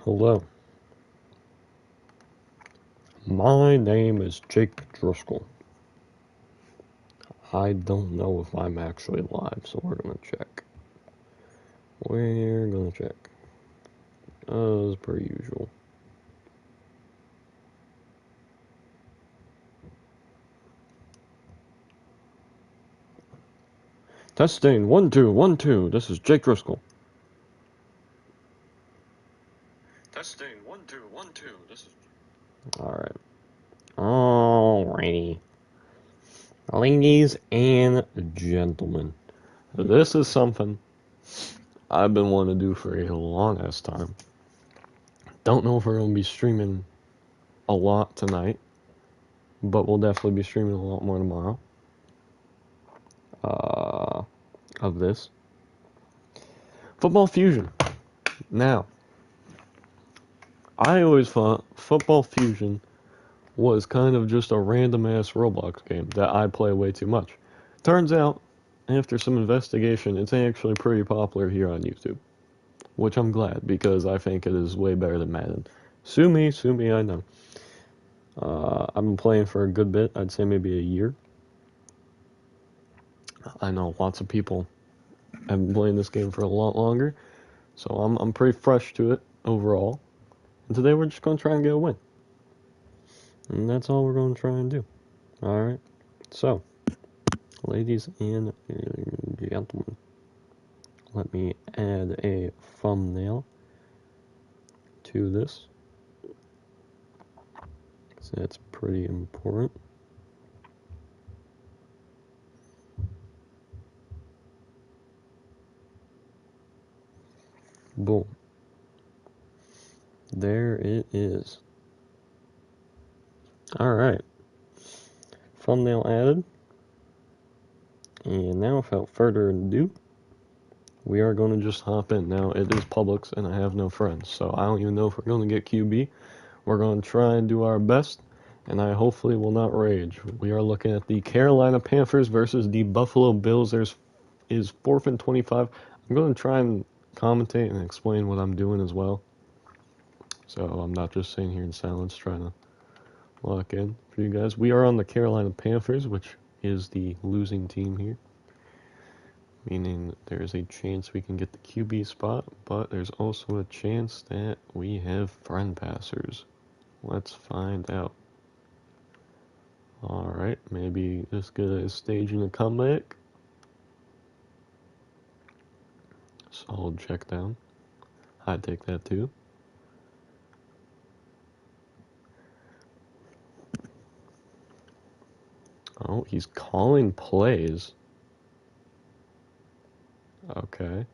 Hello, my name is Jake Driscoll. I don't know if I'm actually live, so we're gonna check. As per usual. Testing, 1 2 1 2. This is Jake Driscoll. Testing, 1 2 1 2. This is. Alright. Alrighty. Ladies and gentlemen, this is something I've been wanting to do for a long ass time. Don't know if we're going to be streaming a lot tonight, but we'll definitely be streaming a lot more tomorrow. Of this. Football Fusion. Now, I always thought Football Fusion was kind of just a random ass Roblox game that I play way too much. Turns out, after some investigation, it's actually pretty popular here on YouTube. Which I'm glad, because I think it is way better than Madden. Sue me, I know. I've been playing for a good bit, I'd say maybe a year. I know lots of people have been playing this game for a lot longer, so I'm pretty fresh to it overall. And today we're just going to try and get a win. And that's all we're going to try and do. Alright, so, ladies and gentlemen, let me add a thumbnail to this. So that's pretty important. Boom. There it is. Alright. Thumbnail added. And now, without further ado, we are going to just hop in. Now, it is Publix, and I have no friends, so I don't even know if we're going to get QB. We're going to try and do our best, and I hopefully will not rage. We are looking at the Carolina Panthers versus the Buffalo Bills. There's 4th and 25. I'm going to try and commentate and explain what I'm doing as well. So I'm not just sitting here in silence trying to lock in for you guys. We are on the Carolina Panthers, which is the losing team here. Meaning there's a chance we can get the QB spot, but there's also a chance that we have friend passers. Let's find out. Alright, maybe this guy is staging a comeback. Solid check down. I'd take that too. Oh, he's calling plays. Okay.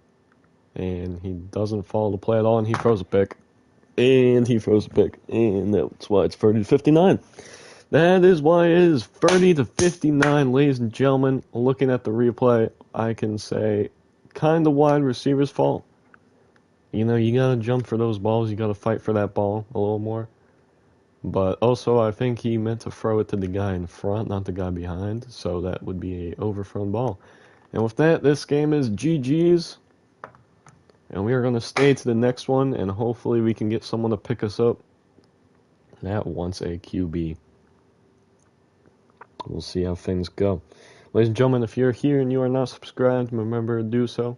And he doesn't follow the play at all, and he throws a pick. And he throws a pick. And that's why it's 30-59. That is why it is 30-59, ladies and gentlemen. Looking at the replay, I can say kind of wide receiver's fault. You know, you gotta jump for those balls. You gotta fight for that ball a little more. But also, I think he meant to throw it to the guy in front, not the guy behind. So that would be a overthrown ball. And with that, this game is GG's. And we are going to stay to the next one, and hopefully we can get someone to pick us up that wants a QB. We'll see how things go. Ladies and gentlemen, if you're here and you are not subscribed, remember to do so.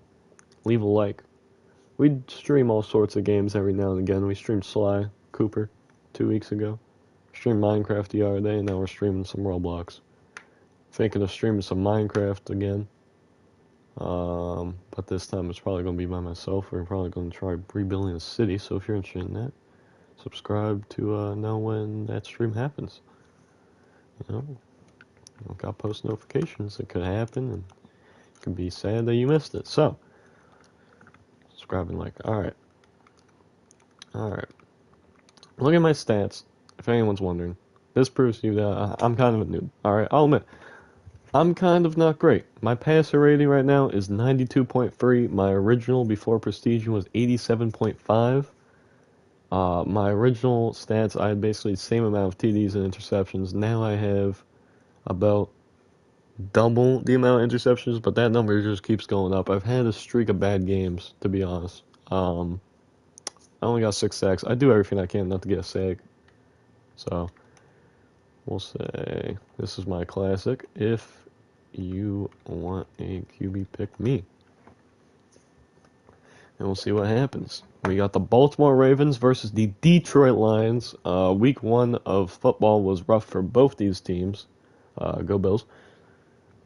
Leave a like. We stream all sorts of games every now and again. We streamed Sly Cooper 2 weeks ago. Streamed Minecraft the other day, and now we're streaming some Roblox. Thinking of streaming some Minecraft again. But this time it's probably going to be by myself. We're probably going to try rebuilding a city, so if you're interested in that, subscribe to know when that stream happens. You know, got post notifications. It could happen, and it could be sad that you missed it. So, subscribe and like. Alright. Look at my stats, if anyone's wondering. This proves to you that I'm kind of a noob. Alright, I'll admit. I'm kind of not great. My passer rating right now is 92.3. My original before Prestige was 87.5. My original stats, I had basically the same amount of TDs and interceptions. Now I have about double the amount of interceptions, but that number just keeps going up. I've had a streak of bad games, to be honest. I only got 6 sacks. I do everything I can not to get a sack. So, we'll say, this is my classic. If you want a QB, pick me. And we'll see what happens. We got the Baltimore Ravens versus the Detroit Lions. Week 1 of football was rough for both these teams. Go Bills.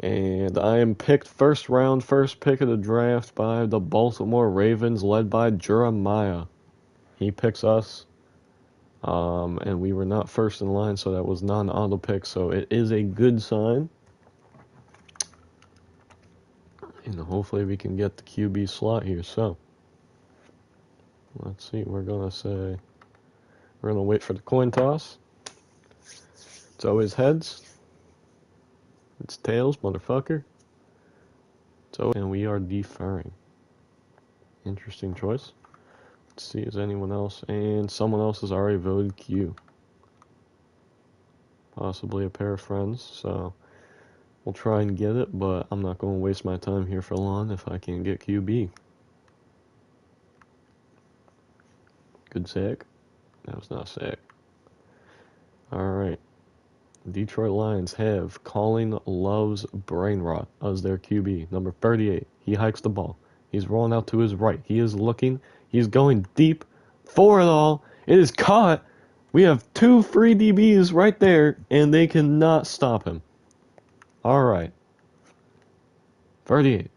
And I am picked first round, first pick of the draft by the Baltimore Ravens, led by Jeremiah. He picks us. And we were not first in line, so that was not an auto pick, so it is a good sign. And hopefully we can get the QB slot here. So, let's see, we're going to wait for the coin toss. It's always heads. It's tails, motherfucker. And we are deferring. Interesting choice. Let's see, is anyone else? And someone else has already voted Q. Possibly a pair of friends, so we'll try and get it, but I'm not going to waste my time here for long if I can't get QB. Good sack. That was not a sack. Alright. Detroit Lions have Colin Love's Brain Rot as their QB, number 38. He hikes the ball. He's rolling out to his right. He is looking. He's going deep for it all. It is caught. We have 2 free DBs right there, and they cannot stop him. Alright. 38.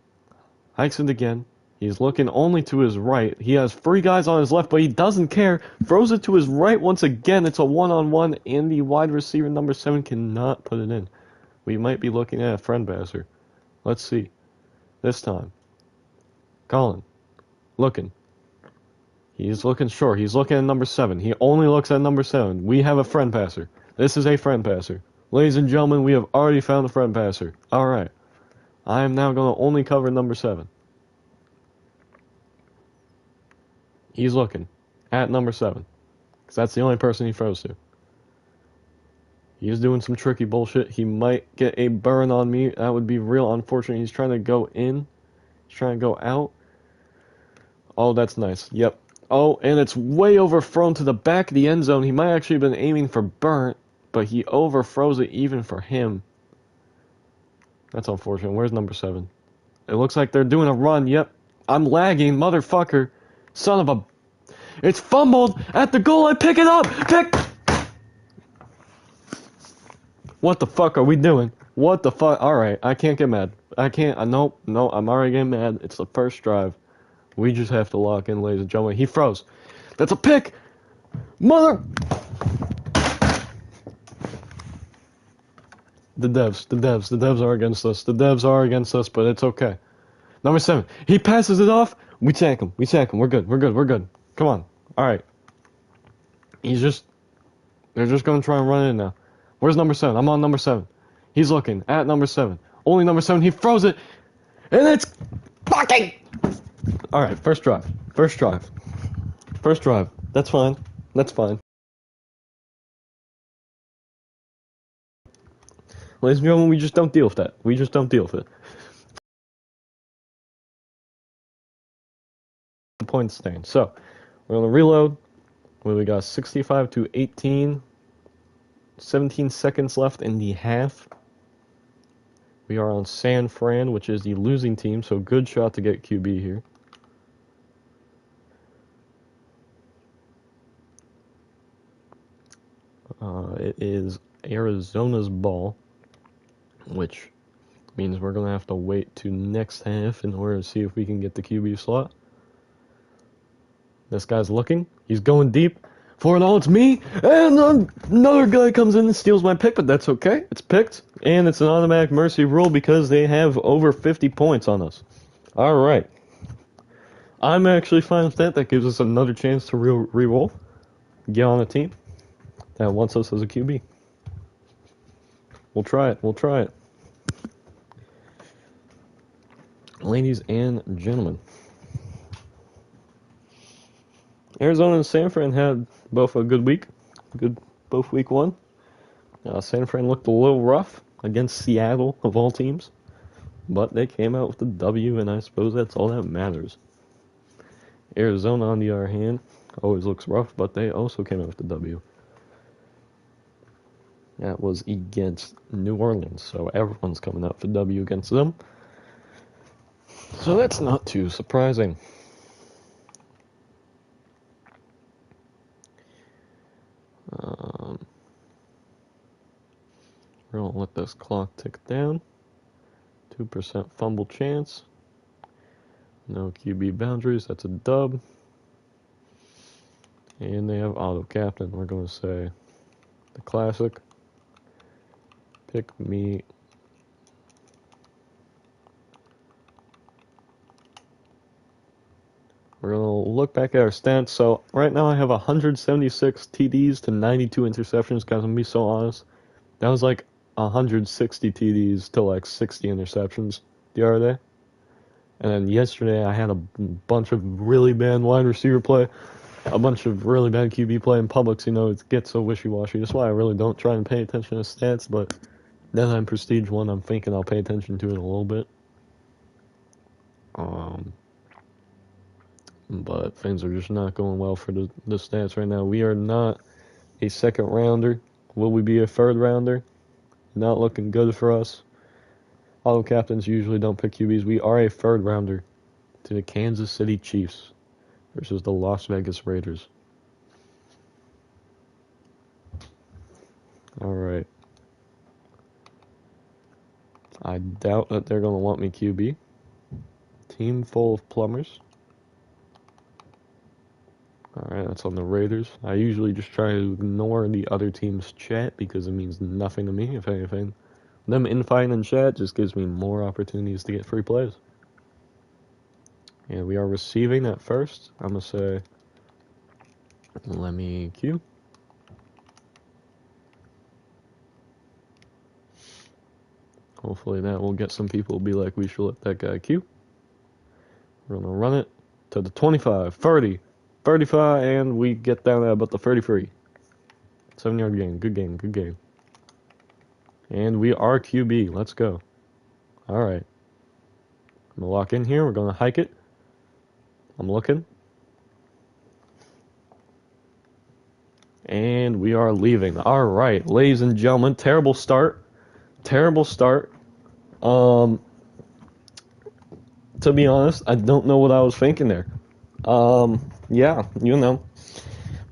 Hikes it again. He's looking only to his right. He has 3 guys on his left, but he doesn't care. Throws it to his right once again. It's a one-on-one, and the wide receiver number 7 cannot put it in. We might be looking at a friend passer. Let's see. This time. Colin. Looking. He's looking short. He's looking at number 7. He only looks at number 7. We have a friend passer. This is a friend passer. Ladies and gentlemen, we have already found a friend passer. Alright. I am now going to only cover number 7. He's looking at number 7. Because that's the only person he throws to. He is doing some tricky bullshit. He might get a burn on me. That would be real unfortunate. He's trying to go in. He's trying to go out. Oh, that's nice. Yep. Oh, and it's way overthrown to the back of the end zone. He might actually have been aiming for burnt, but he overthrows it even for him. That's unfortunate. Where's number 7? It looks like they're doing a run. Yep. I'm lagging, motherfucker. Son of a... It's fumbled at the goal. I pick it up. What the fuck are we doing? What the fuck? Alright, I can't get mad. I can't. No, I'm already getting mad. It's the first drive. We just have to lock in, ladies and gentlemen. He froze. That's a pick. Mother... The devs are against us. The devs are against us, but it's okay. Number 7. He passes it off. We sack him. We're good. Come on. Alright. They're just going to try and run in now. Where's number 7? I'm on number 7. He's looking at number 7. Only number 7. He throws it. And it's fucking... Alright, first drive. That's fine. Ladies and gentlemen, we just don't deal with that. Point stand. So, we're going to reload. We got 65 to 18. 17 seconds left in the half. We are on San Fran, which is the losing team, so good shot to get QB here. It is Arizona's ball, which means we're going to have to wait to next half in order to see if we can get the QB slot. This guy's looking. He's going deep. For it all, it's me. And another guy comes in and steals my pick, but that's okay. It's picked. And it's an automatic mercy rule because they have over 50 points on us. Alright. I'm actually fine with that. That gives us another chance to re-roll. Get on a team that wants us as a QB. We'll try it. Ladies and gentlemen. Arizona and San Fran had both a good week. Both week 1. San Fran looked a little rough against Seattle, of all teams. But they came out with the W, and I suppose that's all that matters. Arizona, on the other hand, always looks rough, but they also came out with the W. That was against New Orleans, so everyone's coming out for W against them. So that's not too surprising. We're going to let this clock tick down. 2% fumble chance. No QB boundaries, that's a dub. And they have auto captain. We're going to say the classic. Pick me. We're going to look back at our stats. So right now I have 176 TDs to 92 interceptions. Guys, I'm going to be so honest. That was like 160 TDs to like 60 interceptions the other day. And then yesterday I had a bunch of really bad wide receiver play, a bunch of really bad QB play in Publix. You know, it gets so wishy-washy. That's why I really don't try and pay attention to stats. But now that I'm Prestige 1, I'm thinking I'll pay attention to it a little bit. But things are just not going well for the stats right now. We are not a second rounder. Will we be a third rounder? Not looking good for us. Auto captains usually don't pick QBs. We are a third rounder to the Kansas City Chiefs versus the Las Vegas Raiders. All right. I doubt that they're going to want me QB. Team full of plumbers. Alright, that's on the Raiders. I usually just try to ignore the other team's chat because it means nothing to me, if anything. Them infighting in chat just gives me more opportunities to get free plays. And we are receiving at first. I'm going to say, let me queue. Hopefully that will get some people to be like, we should let that guy queue. We're going to run it to the 25, 30, 35, and we get down at about the 33. 7-yard gain. Good game, good game. And we are QB. Let's go. All right. I'm going to lock in here. We're going to hike it. I'm looking. And we are leaving. All right, ladies and gentlemen, terrible start. Terrible start. To be honest, I don't know what I was thinking there. Yeah, you know.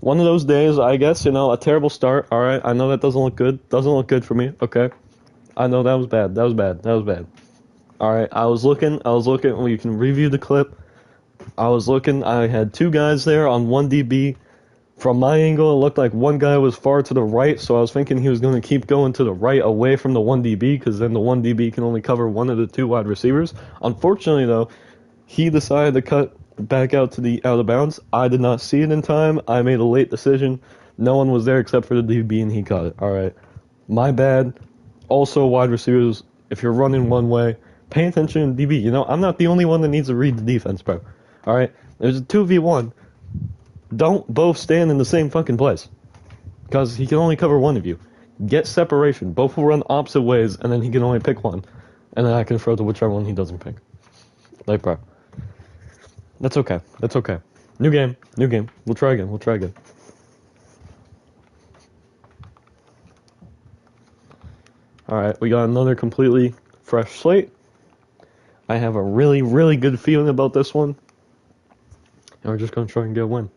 One of those days, I guess, you know, a terrible start. All right, I know that doesn't look good. Doesn't look good for me. Okay. I know that was bad. That was bad. That was bad. All right, I was looking. Well, you can review the clip. I was looking. I had two guys there on 1DB. From my angle, it looked like one guy was far to the right, so I was thinking he was going to keep going to the right away from the 1DB, because then the 1DB can only cover one of the two wide receivers. Unfortunately, though, he decided to cut back out to the out of bounds. I did not see it in time. I made a late decision. No one was there except for the DB, and he caught it. All right. My bad. Also, wide receivers, if you're running one way, pay attention to DB. You know, I'm not the only one that needs to read the defense, bro. All right? There's a 2v1. Don't both stand in the same fucking place. Because he can only cover one of you. Get separation. Both will run opposite ways, and then he can only pick one. And then I can throw to whichever one he doesn't pick. Like, bro. That's okay. That's okay. New game. New game. We'll try again. We'll try again. Alright, we got another completely fresh slate. I have a really, really good feeling about this one. And we're just going to try and get a win.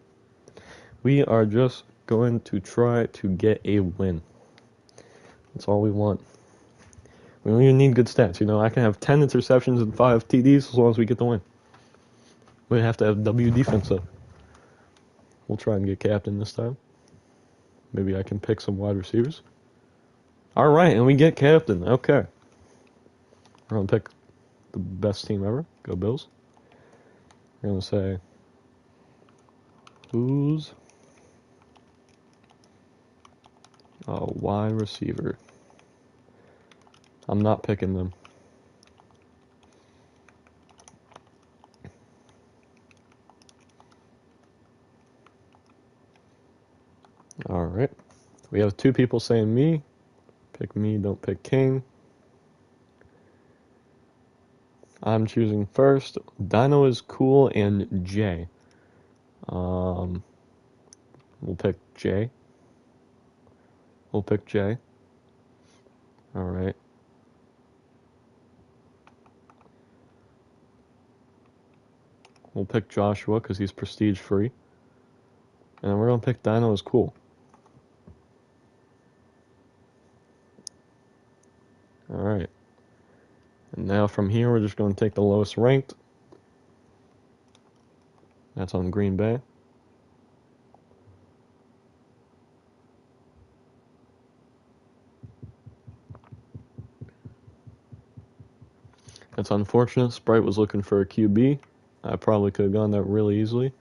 We are just going to try to get a win. That's all we want. We don't even need good stats. You know, I can have 10 interceptions and 5 TDs as long as we get the win. We have to have W defense, though. We'll try and get captain this time. Maybe I can pick some wide receivers. All right, and we get captain. Okay. We're going to pick the best team ever. Go Bills. We're going to say, who's a wide receiver? I'm not picking them. All right. We have two people saying me. Pick me, don't pick King. I'm choosing first. Dino is cool and Jay. Um, we'll pick J. We'll pick J. All right. We'll pick Joshua because he's prestige free. And then we're going to pick Dino as cool. Alright. And now from here, we're just going to take the lowest ranked. That's on Green Bay. That's unfortunate. Sprite was looking for a QB. I probably could have gone that really easily.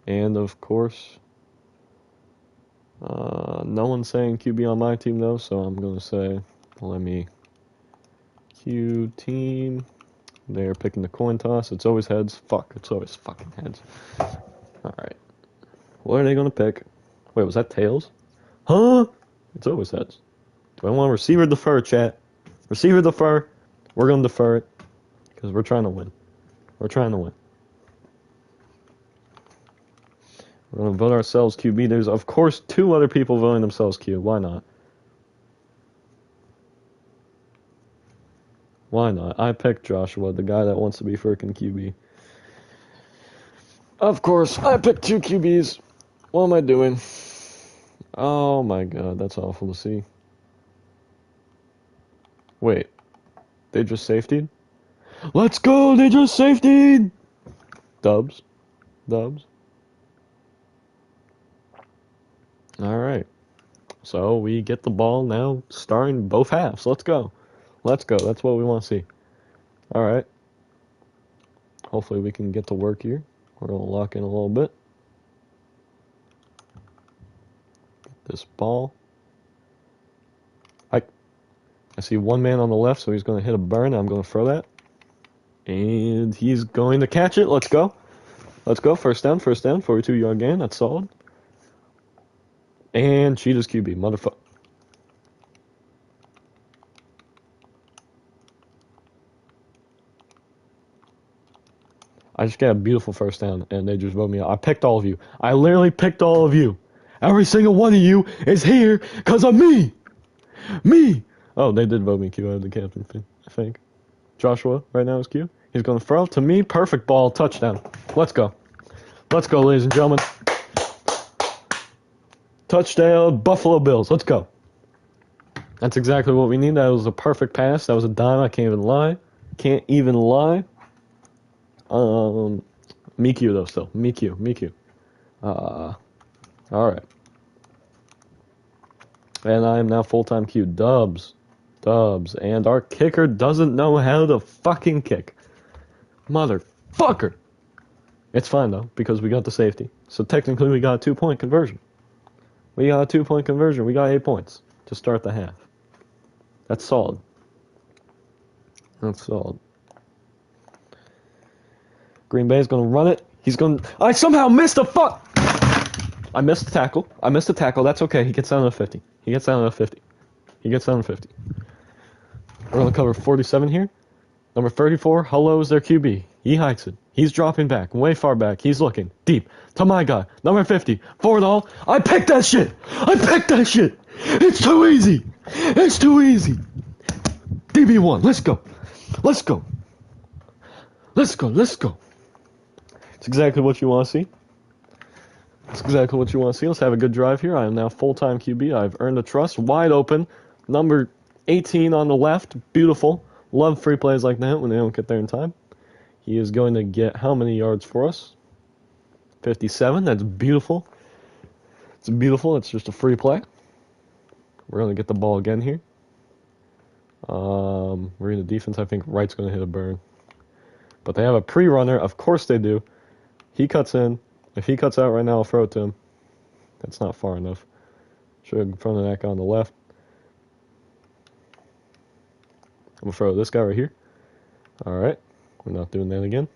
And of course, no one's saying QB on my team though, so I'm going to say, let me Q team. They're picking the coin toss. It's always heads. Fuck, it's always fucking heads. Alright. What are they going to pick? Wait, was that tails? Huh? It's always heads. Do I want receiver defer, chat? Receiver defer. We're going to defer it. Because we're trying to win. We're trying to win. We're going to vote ourselves QB. There's, of course, 2 other people voting themselves Q. Why not? Why not? I picked Joshua, the guy that wants to be freaking QB. Of course, I picked 2 QBs. What am I doing? Oh my god, that's awful to see. Wait. They just safetied? Let's go! They just safetied! Dubs. Dubs. Alright. So we get the ball now starting both halves. Let's go. Let's go. That's what we want to see. Alright. Hopefully we can get to work here. We're going to lock in a little bit. This ball. I see one man on the left, so he's going to hit a burn. I'm going to throw that. And he's going to catch it. Let's go. Let's go. First down, 42-yard gain. That's solid. And Cheetah's QB, motherfucker. I just got a beautiful first down, and they just voted me out. I picked all of you. I literally picked all of you. Every single one of you is here because of me. Me. Oh, they did vote me Q out of the captain, I think. Joshua right now is Q. He's going to throw to me. Perfect ball. Touchdown. Let's go. Let's go, ladies and gentlemen. Touchdown, Buffalo Bills. Let's go. That's exactly what we need. That was a perfect pass. That was a dime. I can't even lie. Can't even lie. Miku though still. Miku. Alright. And I am now full-time Q. Dubs. And our kicker doesn't know how to fucking kick. Motherfucker. It's fine though, because we got the safety. So technically we got a 2-point conversion. We got a 2-point conversion. We got 8 points to start the half. That's solid. That's solid. Green Bay's going to run it. He's going to... I somehow missed a fuck... I missed the tackle. That's okay. He gets down to 50. He gets down to 50. We're going to cover 47 here. Number 34, hello is their QB. He hikes it. He's dropping back, way far back. He's looking deep to my guy. Number 50, forward all. I picked that shit. It's too easy. DB1, let's go. It's exactly what you want to see. Let's have a good drive here. I am now full-time QB. I've earned the trust. Wide open. Number 18 on the left. Beautiful. Love free plays like that when they don't get there in time. He is going to get how many yards for us? 57. That's beautiful. It's just a free play. We're going to get the ball again here. We're in the defense. I think Wright's going to hit a burn. But they have a pre-runner. Of course they do. He cuts in. If he cuts out right now, I'll throw it to him. That's not far enough. Should have in front of that guy on the left. I'm going to throw this guy right here. Alright. We're not doing that again.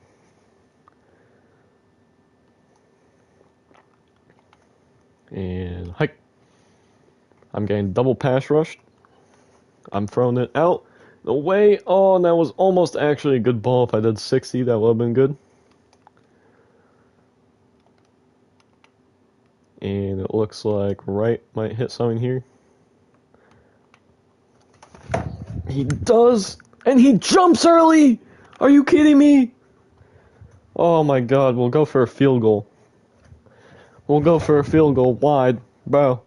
And hike. I'm getting double pass rushed. I'm throwing it out. The way. Oh, and that was almost actually a good ball. If I did 60, that would have been good. It looks like right might hit something here. He does, and he jumps early! Are you kidding me? Oh my god, we'll go for a field goal. We'll go for a field goal wide, bro.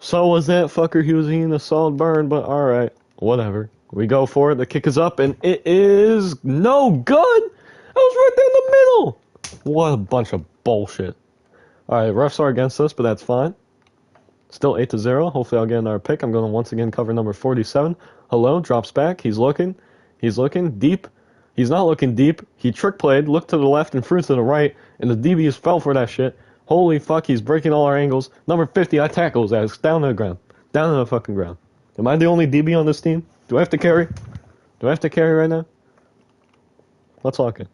So was that fucker. He was eating a solid burn, but alright. Whatever. We go for it. The kick is up, and it is no good! That was right there in the middle! What a bunch of bullshit. Alright, refs are against us, but that's fine. Still 8-0. Hopefully I'll get another pick. I'm going to once again cover number 47. Hello, drops back. He's looking. He's looking deep. He's not looking deep. He trick played, looked to the left and threw to the right, and the DBs fell for that shit. Holy fuck, he's breaking all our angles. Number 50, I tackle his ass down to the ground. Down to the fucking ground. Am I the only DB on this team? Do I have to carry? Do I have to carry right now? Let's lock it.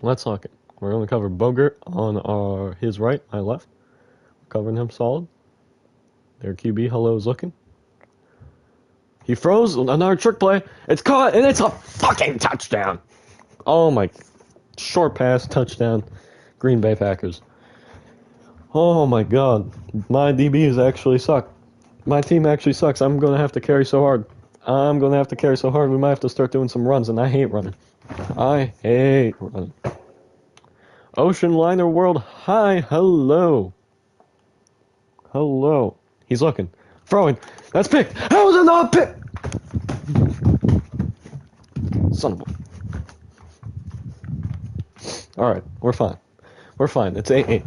Let's lock it. We're going to cover Bogert on his right, my left. Covering him solid. Their QB, hello, is looking. He froze. Another trick play. It's caught, and it's a fucking touchdown. Oh my. Short pass, touchdown. Green Bay Packers. Oh my god. My DBs actually suck. My team actually sucks. I'm going to have to carry so hard. I'm going to have to carry so hard. We might have to start doing some runs, and I hate running. I hate running. Ocean Liner World, hi, hello. Hello. He's looking. Throwing. That's picked. How is it not picked? Son of a... Alright, we're fine. We're fine. It's 8-8.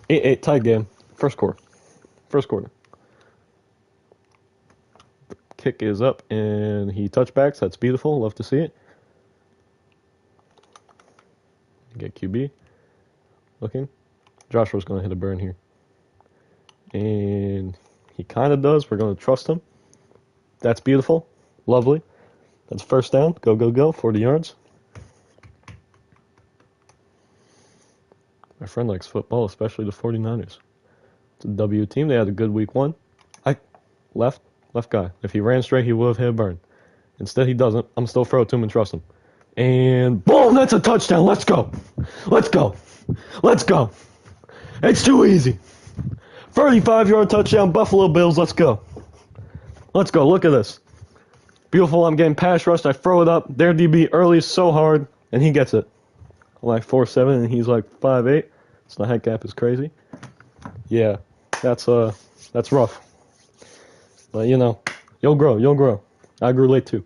8-8 tie game. First quarter. First quarter. The kick is up and he touchbacks. That's beautiful. Love to see it. Get QB. Looking. Joshua's going to hit a burn here. And he kind of does. We're going to trust him. That's beautiful. Lovely. That's first down. Go, go, go. 40 yards. My friend likes football, especially the 49ers. It's a W team. They had a good week one. Left guy. If he ran straight, he would have hit a burn. Instead, he doesn't. I'm still throw it to him and trust him. And boom, that's a touchdown. Let's go. Let's go. Let's go. It's too easy. 35-yard touchdown, Buffalo Bills. Let's go. Let's go. Look at this. Beautiful. I'm getting pass rushed. I throw it up. Their DB early so hard, and he gets it. I'm like 4'7", and he's like 5'8". So the height gap is crazy. Yeah, that's rough. But you know, you'll grow. You'll grow. I grew late too.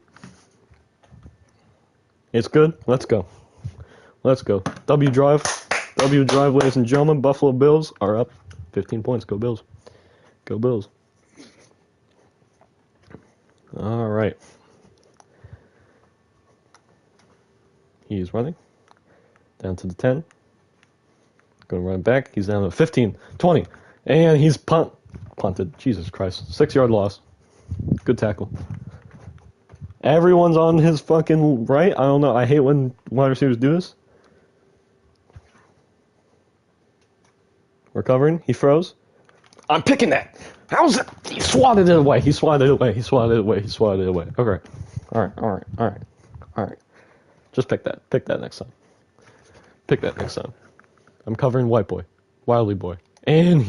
It's good. Let's go. Let's go. W drive, ladies and gentlemen. Buffalo Bills are up 15 points. Go Bills. Go Bills. All right. He's running. Down to the 10. Going to run back. He's down to 15, 20. And he's punted. Jesus Christ. 6-yard loss. Good tackle. Everyone's on his fucking right. I don't know. I hate when wide receivers do this. We're covering. He froze. I'm picking that. How's it? He swatted it away. He swatted it away. He swatted it away. He swatted it away. Okay. All right. Just pick that. Pick that next time. Pick that next time. I'm covering white boy. Wildly boy. And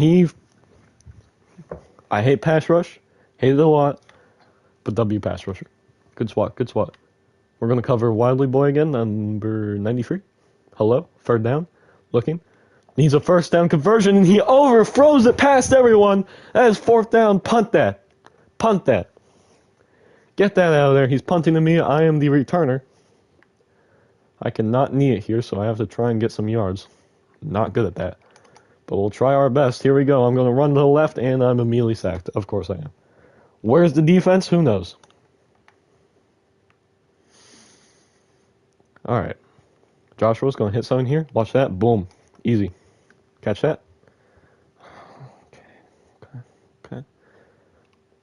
I hate pass rush. Hate it a lot. But W pass rusher. Good swat. Good swat. We're going to cover Wildly boy again. Number 93. Hello. Third down. Looking. Needs a first down conversion, and he overthrows it past everyone. That is fourth down. Punt that. Punt that. Get that out of there. He's punting to me. I am the returner. I cannot knee it here, so I have to try and get some yards. Not good at that. But we'll try our best. Here we go. I'm going to run to the left, and I'm immediately sacked. Of course I am. Where's the defense? Who knows? All right. Joshua's going to hit something here. Watch that. Boom. Easy. Catch that. Okay.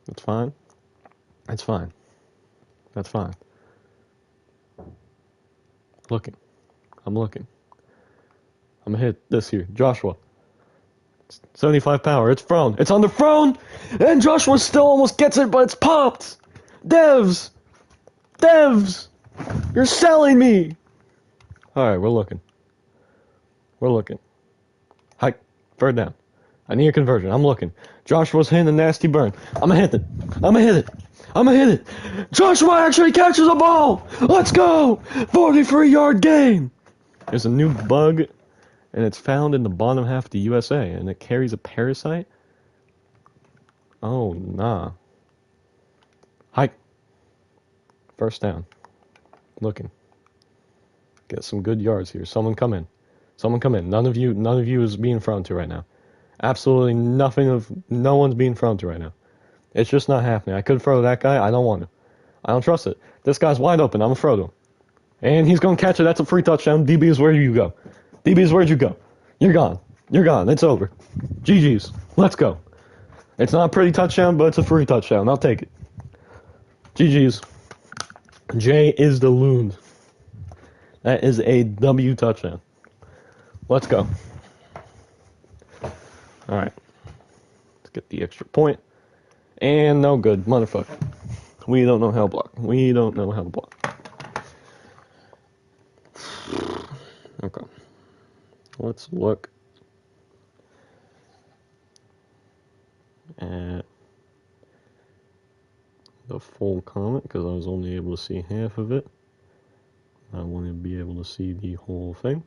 That's fine. That's fine. That's fine. Looking. I'm looking. I'm gonna hit this here. Joshua. 75 power. It's thrown. It's on the throne! And Joshua still almost gets it, but it's popped! Devs! You're selling me! Alright, we're looking. Hike. Third down. I need a conversion. I'm looking. Joshua's hitting a nasty burn. I'm gonna hit it. I'm gonna hit it. I'm gonna hit it. Joshua actually catches a ball. Let's go. 43-yard gain. There's a new bug, and it's found in the bottom half of the USA, and it carries a parasite. Oh, nah. Hike. First down. Looking. Get some good yards here. Someone come in. Someone come in. None of you is being thrown to right now. Absolutely no one's being thrown to right now. It's just not happening. I could throw that guy. I don't want to. I don't trust it. This guy's wide open. I'm going to throw to him. And he's going to catch it. That's a free touchdown. DBs, where do you go? DBs, where'd you go? You're gone. You're gone. It's over. GG's. Let's go. It's not a pretty touchdown, but it's a free touchdown. I'll take it. GG's. Jay is the loon. That is a W touchdown. Let's go. Alright. Let's get the extra point. And no good. Motherfucker. We don't know how to block. We don't know how to block. Okay. Let's look at the full comment because I was only able to see half of it. I want to be able to see the whole thing.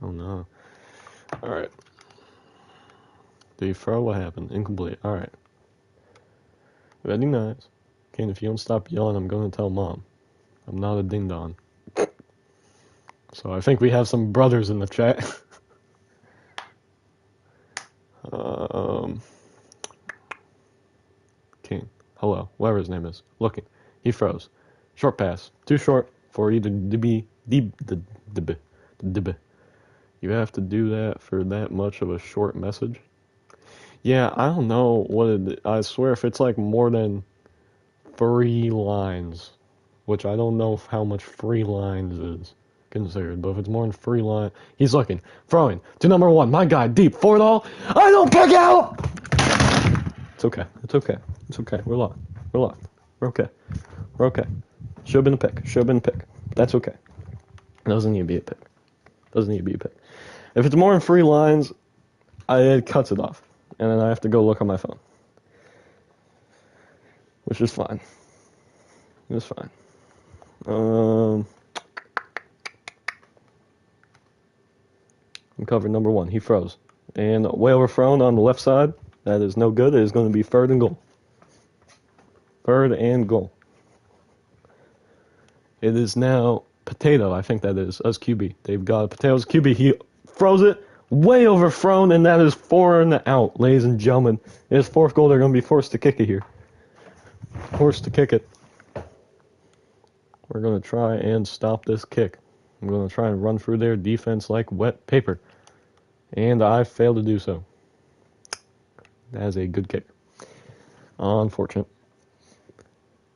Oh no. Alright. Did you throw? What happened? Incomplete. Alright. Very nice. Okay, if you don't stop yelling, I'm going to tell Mom. I'm not a ding-dong. So I think we have some brothers in the chat. King. Hello. Whatever his name is. Looking. He froze. Short pass. Too short for either DB. You have to do that for that much of a short message? Yeah, I don't know what it... I swear if it's like more than 3 lines, which I don't know how much 3 lines is considered, but if it's more than 3 lines... He's looking. Throwing. To number 1. My guy. Deep. Forward all. I don't pick out! It's okay. It's okay. It's okay. We're locked. We're locked. We're okay. We're okay. Should have been a pick. Should have been a pick. That's okay. Doesn't need to be a pick. Doesn't need to be a pick. If it's more than 3 lines, it cuts it off. And then I have to go look on my phone. Which is fine. It's fine. I'm covered number 1. He froze. And way overthrown on the left side. That is no good. It is going to be 3rd and goal. 3rd and goal. It is now Potato, I think that is, as QB. They've got Potato's QB. He froze it. Way overthrown, and that is 4 and out, ladies and gentlemen. It is 4th goal. They're going to be forced to kick it here. Forced to kick it. We're going to try and stop this kick. I'm going to try and run through their defense like wet paper. And I failed to do so. That is a good kick. Unfortunate.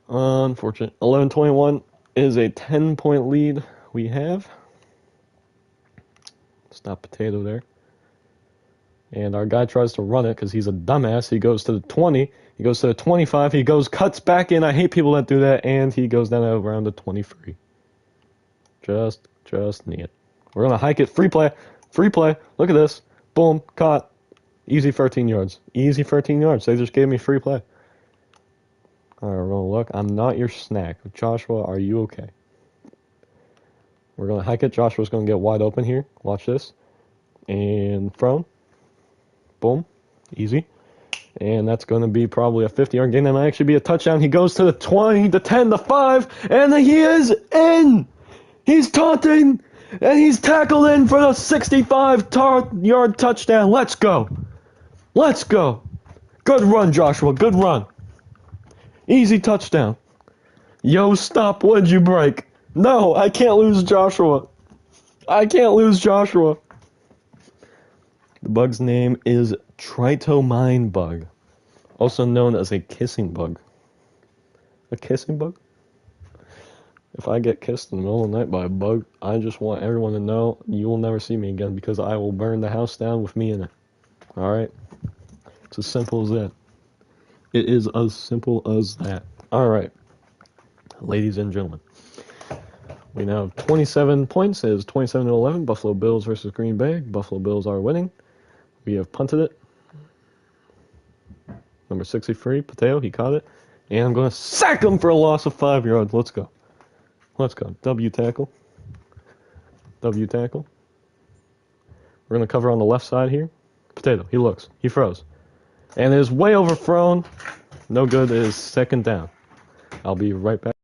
Unfortunate. 11-21 is a 10-point lead we have. Stop Potato there. And our guy tries to run it because he's a dumbass. He goes to the 20. He goes to the 25. He cuts back in. I hate people that do that. And he goes down around the 23. Just need it. We're going to hike it. Free play. Free play. Look at this. Boom. Caught. Easy 13 yards. Easy 13 yards. They just gave me free play. All right, we're going to look. I'm not your snack. Joshua, are you okay? We're going to hike it. Joshua's going to get wide open here. Watch this. And thrown. Boom. Easy. And that's going to be probably a 50-yard gain. That might actually be a touchdown. He goes to the 20, the 10, the 5, and he is in! He's taunting, and he's tackled in for the 65-yard touchdown. Let's go. Let's go. Good run, Joshua. Good run. Easy touchdown. Yo, stop. What did you break? No, I can't lose Joshua. I can't lose Joshua. The bug's name is Tritomine bug, also known as a kissing bug. A kissing bug? If I get kissed in the middle of the night by a bug, I just want everyone to know you will never see me again because I will burn the house down with me in it. Alright? It's as simple as that. It is as simple as that. Alright. Ladies and gentlemen. We now have 27 points. It is 27-11. Buffalo Bills versus Green Bay. Buffalo Bills are winning. We have punted it. Number 63, Pateo, he caught it. And I'm going to sack him for a loss of 5 yards. Let's go. Let's go. W tackle. W tackle. We're going to cover on the left side here. Potato, he looks. He throws. And it is way overthrown. No good. It is second down. I'll be right back.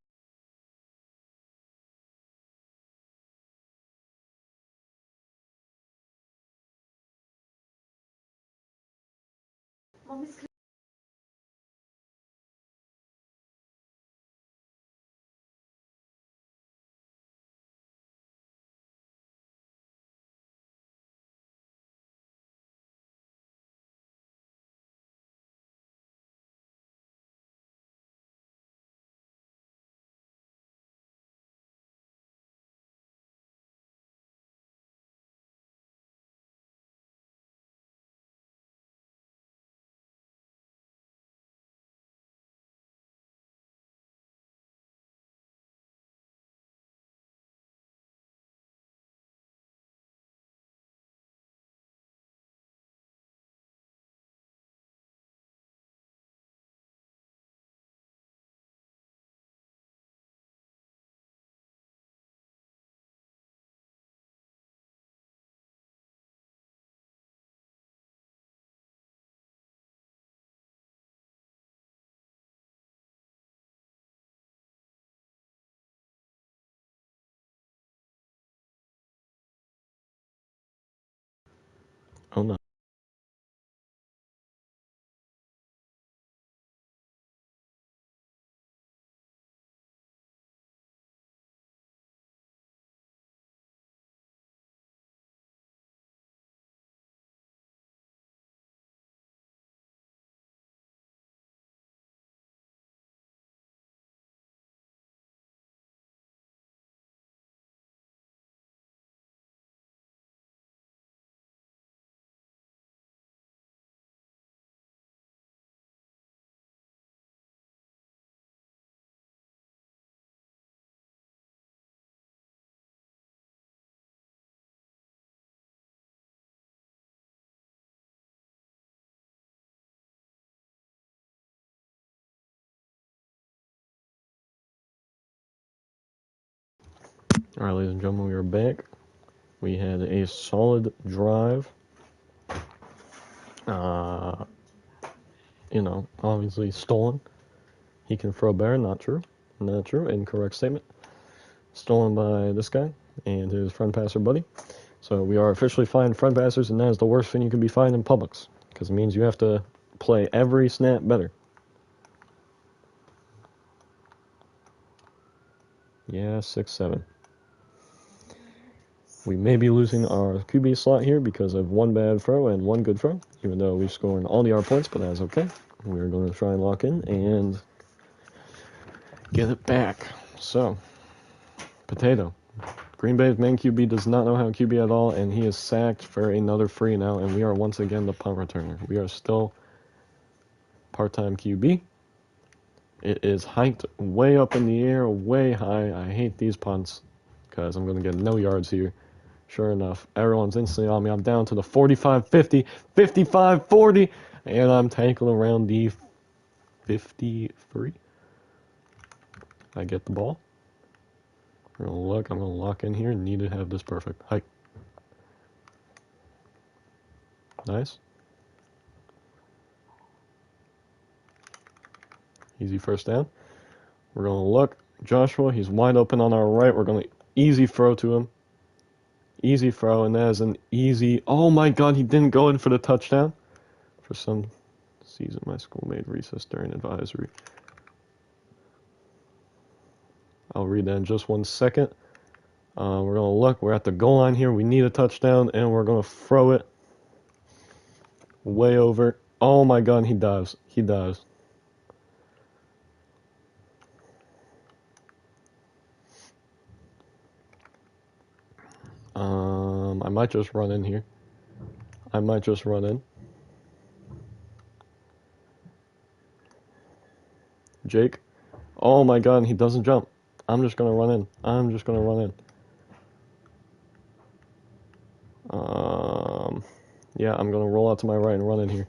Oh no. All right, ladies and gentlemen, we are back. We had a solid drive. Obviously stolen. He can throw better. Not true. Not true. Incorrect statement. Stolen by this guy and his friend passer buddy. So we are officially finding friend passers, and that is the worst thing you can be fined in Publix, because it means you have to play every snap better. Yeah, 6-7. We may be losing our QB slot here because of one bad throw and one good throw, even though we've scored all the R points, but that's okay. We're going to try and lock in and get it back. So, Potato. Green Bay's main QB does not know how to QB at all, and he is sacked for another free now, and we are once again the punt returner. We are still part-time QB. It is hiked way up in the air, way high. I hate these punts because I'm going to get no yards here. Sure enough, everyone's instantly on me. I'm down to the 45-50, 55-40, and I'm tackling around the 53. I get the ball. I'm going to lock in here and need to have this perfect. Hike. Nice. Easy first down. We're going to look. Joshua, he's wide open on our right. We're going to easy throw to him. Easy throw, and that is an easy... Oh my god, he didn't go in for the touchdown. For some season, my school made recess during advisory. I'll read that in just 1 second. We're going to look. We're at the goal line here. We need a touchdown, and we're going to throw it way over. Oh my god, he dives. He dives. I might just run in here. I might just run in. Jake. Oh my god, he doesn't jump. I'm just gonna run in. I'm just gonna run in. Yeah, I'm gonna roll out to my right and run in here.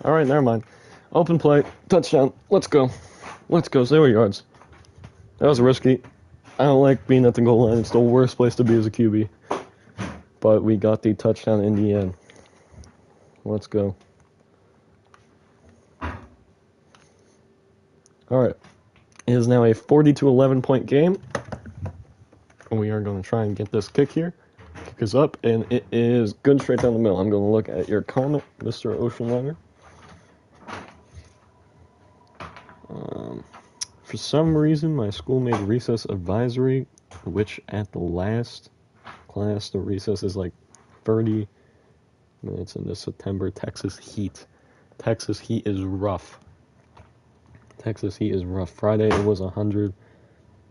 All right, never mind. Open play, touchdown. Let's go. Let's go. 0 yards. That was risky. I don't like being at the goal line. It's the worst place to be as a QB. But we got the touchdown in the end. Let's go. All right. It is now a 40-11 point game. We are going to try and get this kick here. Kick is up, and it is good straight down the middle. I'm going to look at your comment, Mr. Oceanliner. For some reason, my school made recess advisory, which at the last class, the recess is like 30 minutes into September. Texas heat. Texas heat is rough. Texas heat is rough. Friday it was 100,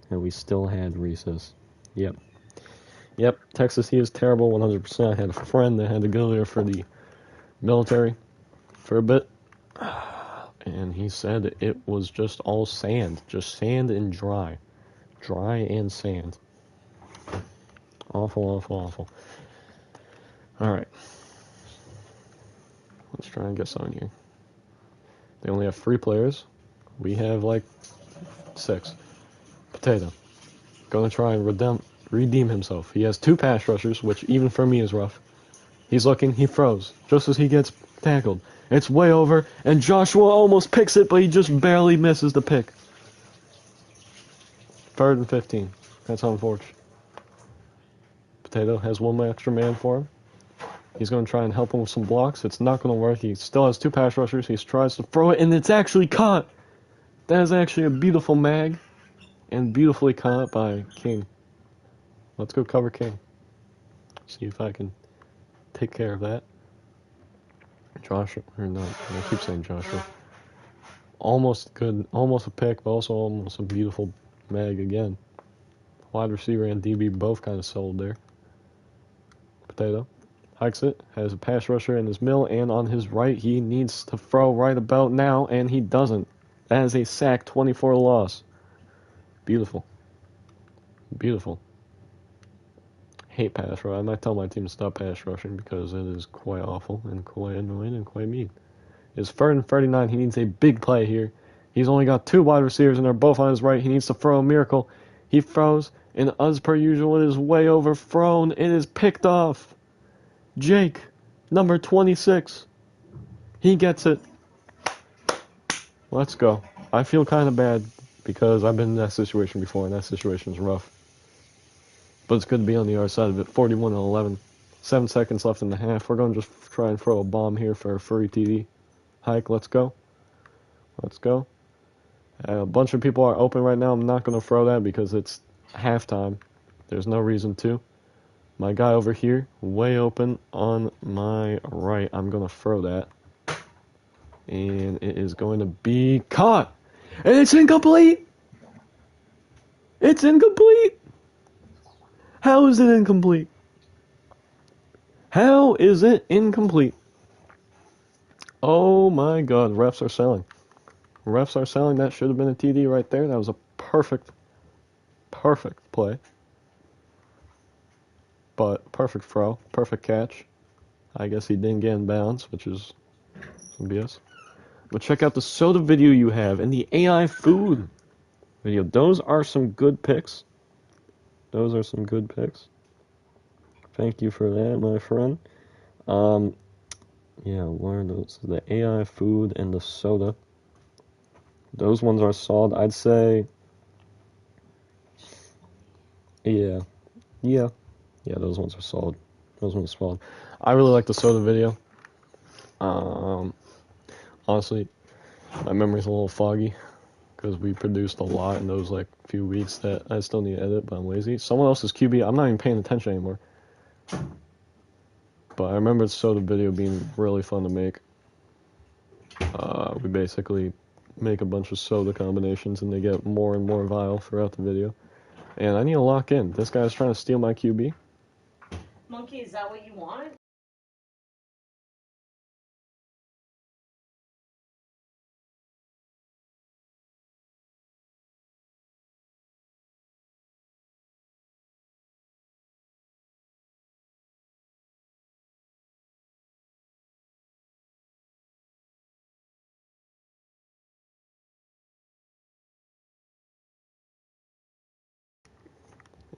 and we still had recess. Yep. Yep, Texas heat is terrible, 100%. I had a friend that had to go there for the military for a bit, and he said it was just all sand. Just sand and dry. Dry and sand. Awful, awful, awful. Alright. Let's try and get someone here. They only have 3 players. We have like 6. Potato. Gonna try and redeem himself. He has 2 pass rushers, which even for me is rough. He's looking, he throws. Just as he gets tackled. It's way over, and Joshua almost picks it, but he just barely misses the pick. 3rd and 15. That's unfortunate. Potato has 1 extra man for him. He's going to try and help him with some blocks. It's not going to work. He still has 2 pass rushers. He tries to throw it, and it's actually caught. That is actually a beautiful mag, and beautifully caught by King. Let's go cover King. See if I can take care of that. Joshua, or not, I keep saying Joshua. Almost good, almost a pick, but also almost a beautiful mag again. Wide receiver and DB both kind of sold there. Potato hikes it, has a pass rusher in his middle, and on his right, he needs to throw right about now, and he doesn't. That is a sack, 24 loss. Beautiful. Beautiful. Hate pass rush. I might tell my team to stop pass rushing because it is quite awful and quite annoying and quite mean. It's 3rd and 39. He needs a big play here. He's only got 2 wide receivers, and they're both on his right. He needs to throw a miracle. He throws, and as per usual, it is way overthrown. It is picked off. Jake, number 26. He gets it. Let's go. I feel kind of bad because I've been in that situation before, and that situation is rough. But it's good to be on the other side of it. 41-11. 7 seconds left in the half. We're going to just try and throw a bomb here for a free TD. Hike, let's go. Let's go. A bunch of people are open right now. I'm not going to throw that because it's halftime. There's no reason to. My guy over here, way open on my right. I'm going to throw that. And it is going to be caught. And it's incomplete. It's incomplete. How is it incomplete? How is it incomplete? Oh my god, refs are selling. Refs are selling. That should have been a TD right there. That was a perfect play. But perfect throw, perfect catch. I guess he didn't get in bounds, which is some BS. But check out the soda video you have and the AI food video. Those are some good picks. Those are some good picks. Thank you for that, my friend. Yeah, what are those? The AI food and the soda. Those ones are solid. I'd say, yeah, those ones are solid. Those ones are solid. I really like the soda video. Honestly, my memory's a little foggy because we produced a lot in those like few weeks that I still need to edit, but I'm lazy. Someone else's QB, I'm not even paying attention anymore. But I remember the soda video being really fun to make. We basically make a bunch of soda combinations and they get more and more vile throughout the video. And I need to lock in. This guy's trying to steal my QB. Monkey, is that what you want?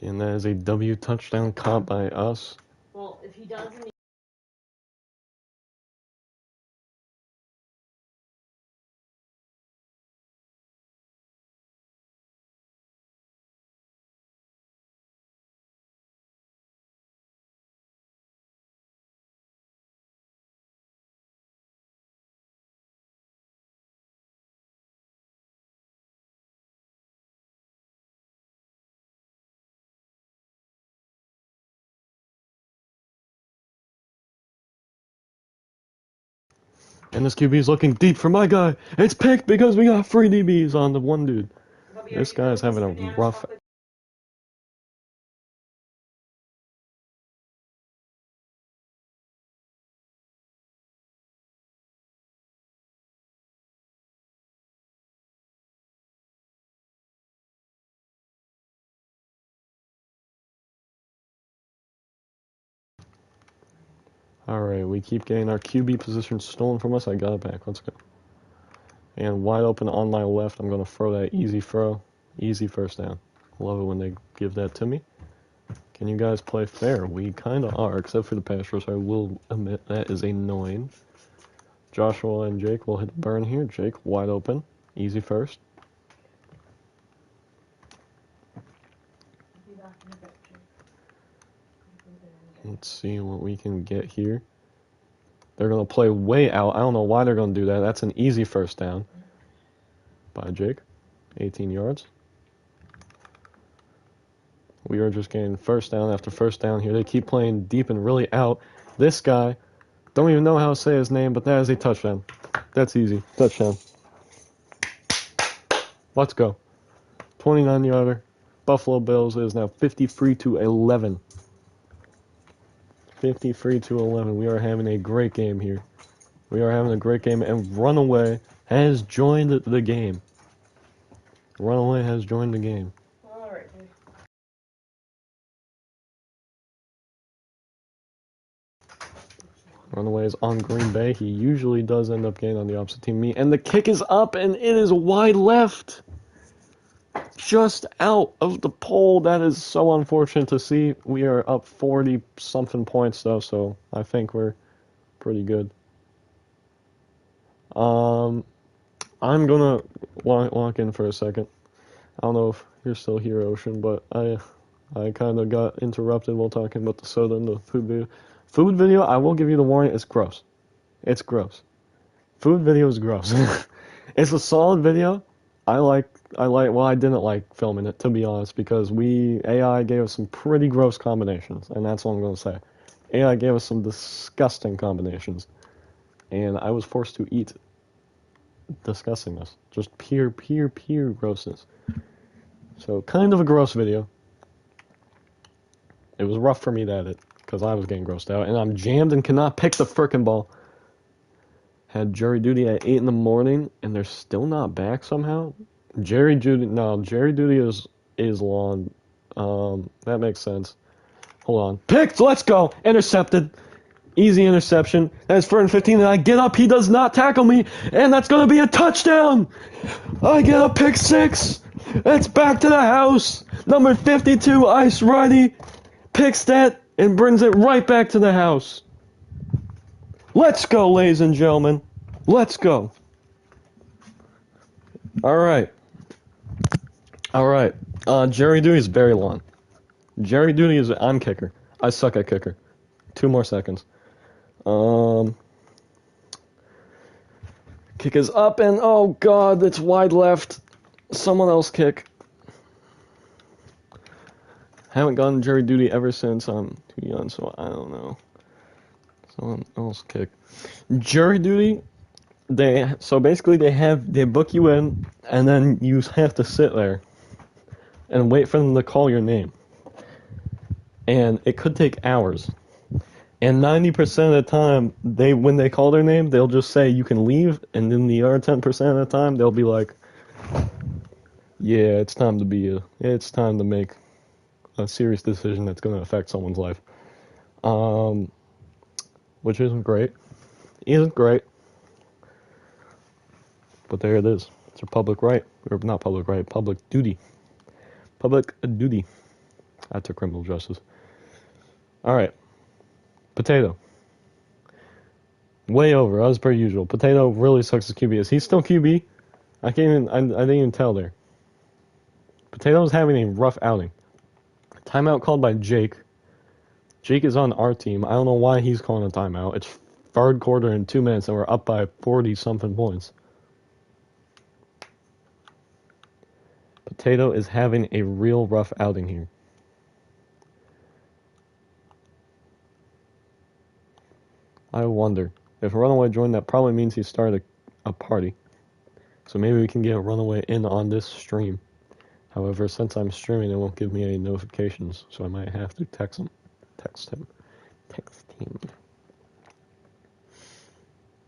And that is a W touchdown caught by us. Well, if he doesn't. And this QB is looking deep for my guy. It's picked because we got free DBs on the one dude. This guy's having a rough. Alright, we keep getting our QB position stolen from us. I got it back. Let's go. And wide open on my left. I'm going to throw that easy throw. Easy first down. Love it when they give that to me. Can you guys play fair? We kind of are, except for the pass rush. I will admit that is annoying. Joshua and Jake will hit the burn here. Jake, wide open. Easy first. Let's see what we can get here. They're going to play way out. I don't know why they're going to do that. That's an easy first down by Jake. 18 yards. We are just getting first down after first down here. They keep playing deep and really out. This guy, don't even know how to say his name, but that is a touchdown. That's easy. Touchdown. Let's go. 29-yarder. Buffalo Bills is now 53-11. 53-11. We are having a great game here. We are having a great game, and Runaway has joined the game. Runaway has joined the game. All right, dude. Runaway is on Green Bay. He usually does end up getting on the opposite team. Me, and the kick is up, and it is wide left. Just out of the pole. That is so unfortunate to see. We are up 40-something points, though, so I think we're pretty good. I'm gonna walk in for a second. I don't know if you're still here, Ocean, but I kind of got interrupted while talking about the soda and the food video. Food video, I will give you the warning, it's gross. It's gross. Food video is gross. It's a solid video. Well, I didn't like filming it, to be honest, because AI gave us some pretty gross combinations, and that's what I'm going to say. AI gave us some disgusting combinations, and I was forced to eat disgustingness. Just pure grossness. So, kind of a gross video. It was rough for me to edit, because I was getting grossed out, and I'm jammed and cannot pick the frickin' ball. Had jury duty at 8 in the morning, and they're still not back somehow? Jury duty is long. That makes sense. Hold on. Picked! Let's go! Intercepted. Easy interception. That's 3rd and 15, and I get up. He does not tackle me, and that's going to be a touchdown! I get a pick 6! It's back to the house! Number 52, Ice Righty, picks that and brings it right back to the house. Let's go, ladies and gentlemen. Let's go. All right. Jury duty is very long. Jury duty is I'm kicker. I suck at kicker. 2 more seconds. Kick is up and oh god, it's wide left. Someone else kick. Haven't gone jury duty ever since I'm too young, so I don't know. Someone else kick. Jury duty. They book you in, and then you have to sit there and wait for them to call your name. And it could take hours. And 90% of the time, when they call their name, they'll just say you can leave, and then the other 10% of the time, they'll be like, yeah, it's time to make a serious decision that's going to affect someone's life. Which isn't great. But there it is. It's your public right. Or not public right, public duty. Public duty. I took criminal justice. All right. Potato. Way over, as per usual. Potato really sucks as QB. Is he still QB? I didn't even tell there. Potato's having a rough outing. Timeout called by Jake. Jake is on our team. I don't know why he's calling a timeout. It's third quarter in 2 minutes, and we're up by 40-something points. Potato is having a real rough outing here. I wonder. If a runaway joined, that probably means he started a party. So maybe we can get a runaway in on this stream. However, since I'm streaming, it won't give me any notifications, so I might have to text him. Text him.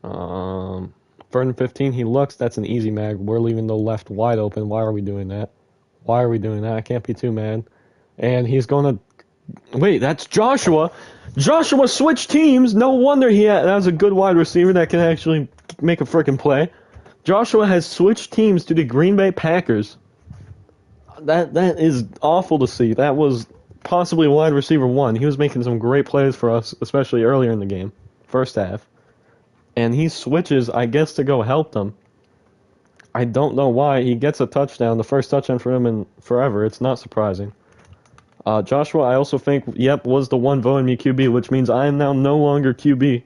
3rd and 15, he looks. That's an easy mag. We're leaving the left wide open. Why are we doing that? Why are we doing that? I can't be too mad. And he's going to... Wait, that's Joshua. Joshua switched teams. No wonder that was a good wide receiver that can actually make a freaking play. Joshua has switched teams to the Green Bay Packers. That is awful to see. That was possibly wide receiver 1. He was making some great plays for us, especially earlier in the game, first half. And he switches, I guess, to go help them. I don't know why. He gets a touchdown, the first touchdown for him in forever. It's not surprising. Joshua, I also think, was the one voting me QB, which means I am now no longer QB,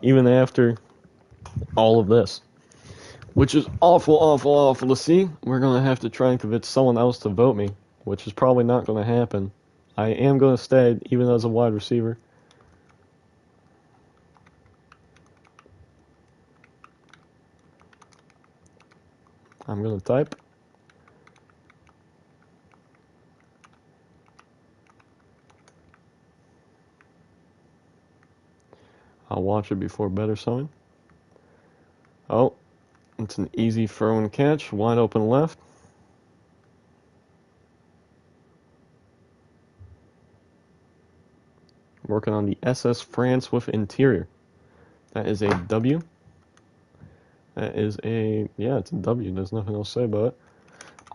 even after all of this. Which is awful, awful, awful to see. We're going to have to try and convince someone else to vote me, which is probably not going to happen. I am going to stay, even as a wide receiver. I'm going to type. I'll watch it before bed or something. Oh, it's an easy throw and catch. Wide open left. Working on the SS France with interior. That is a W. That is it's a W. There's nothing else to say about it.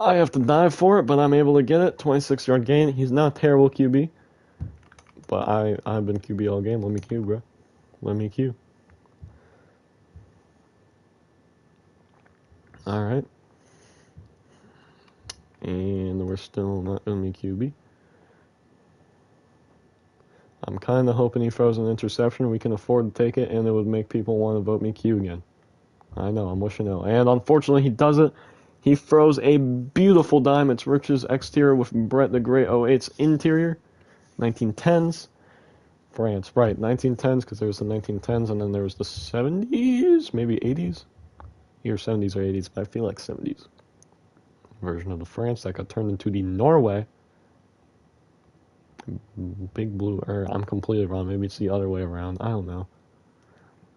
I have to dive for it, but I'm able to get it. 26-yard gain. He's not a terrible QB. But I've been QB all game. Let me Q, bro. Let me Q. Alright. And we're still not going to be QB. I'm kind of hoping he throws an interception. We can afford to take it, and it would make people want to vote me Q again. I know, I'm wishing out. And unfortunately, he doesn't. He throws a beautiful dime. It's Rich's exterior with Brett the Great 08's interior. 1910s. France, right. 1910s, because there was the 1910s, and then there was the 70s, maybe 80s? Either 70s or 80s, but I feel like 70s. Version of the France that got turned into the Norway. Big blue, or I'm completely wrong. Maybe it's the other way around. I don't know.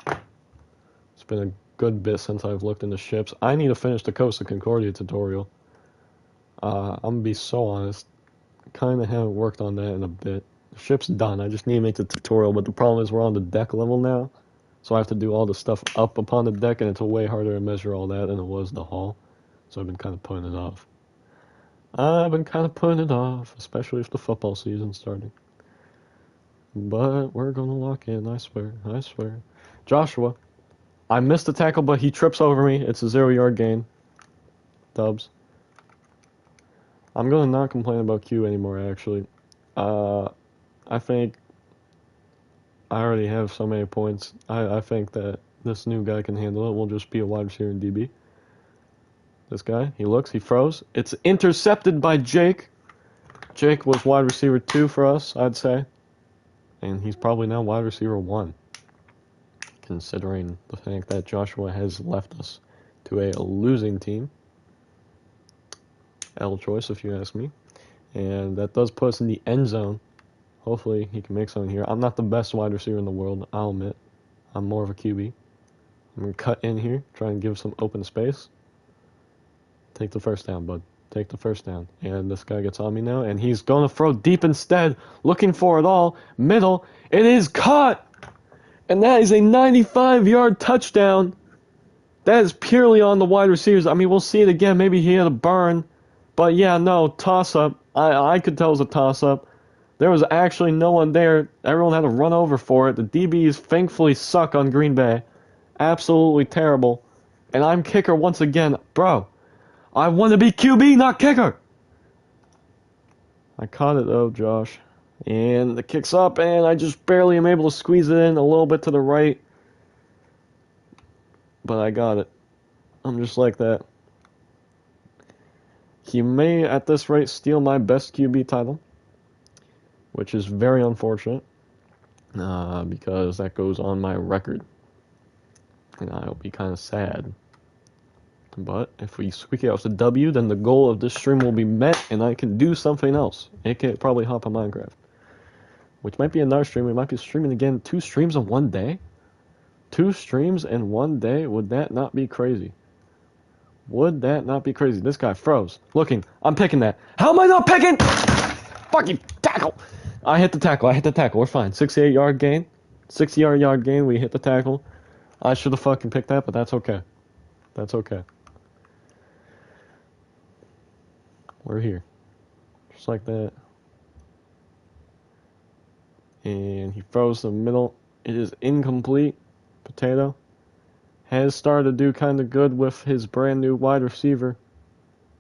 It's been a good bit since I've looked into ships. I need to finish the Costa Concordia tutorial. I'm going to be so honest. Kind of haven't worked on that in a bit. The ship's done. I just need to make the tutorial, but the problem is we're on the deck level now. So I have to do all the stuff up upon the deck, and it's way harder to measure all that than it was the hull. So I've been kind of putting it off. Especially if the football season's starting. But we're going to lock in, I swear. Joshua. I missed the tackle, but he trips over me. It's a 0-yard gain. Dubs. I'm going to not complain about Q anymore, actually. I think I already have so many points. I think that this new guy can handle it. We'll just be a wide receiver in DB. This guy, he looks, he throws. It's intercepted by Jake. Jake was wide receiver 2 for us, I'd say. And he's probably now wide receiver 1. Considering the fact that Joshua has left us to a losing team. L choice, if you ask me. And that does put us in the end zone. Hopefully he can make something here. I'm not the best wide receiver in the world, I'll admit. I'm more of a QB. I'm going to cut in here, try and give some open space. Take the first down, bud. Take the first down. And this guy gets on me now, and he's going to throw deep instead. Looking for it all. Middle. It is caught! And that is a 95-yard touchdown. That is purely on the wide receivers. I mean, we'll see it again. Maybe he had a burn. But yeah, no, toss-up. I could tell it was a toss-up. There was actually no one there. Everyone had to run over for it. The DBs thankfully suck on Green Bay. Absolutely terrible. And I'm kicker once again. Bro, I want to be QB, not kicker. I caught it though, Josh. And the kick's up, and I just barely am able to squeeze it in a little bit to the right. But I got it. I'm just like that. He may, at this rate, steal my best QB title, which is very unfortunate, because that goes on my record. And I'll be kind of sad. But if we squeak out with a W, then the goal of this stream will be met, and I can do something else. I can probably hop on Minecraft. Which might be another stream. We might be streaming again 2 streams in one day. 2 streams in one day? Would that not be crazy? Would that not be crazy? This guy froze. Looking. I'm picking that. How am I not picking? Fucking tackle. I hit the tackle. We're fine. 68-yard gain. 60-yard gain. We hit the tackle. I should have fucking picked that, but that's okay. That's okay. We're here. Just like that. And he throws the middle. It is incomplete. Potato has started to do kind of good with his brand new wide receiver.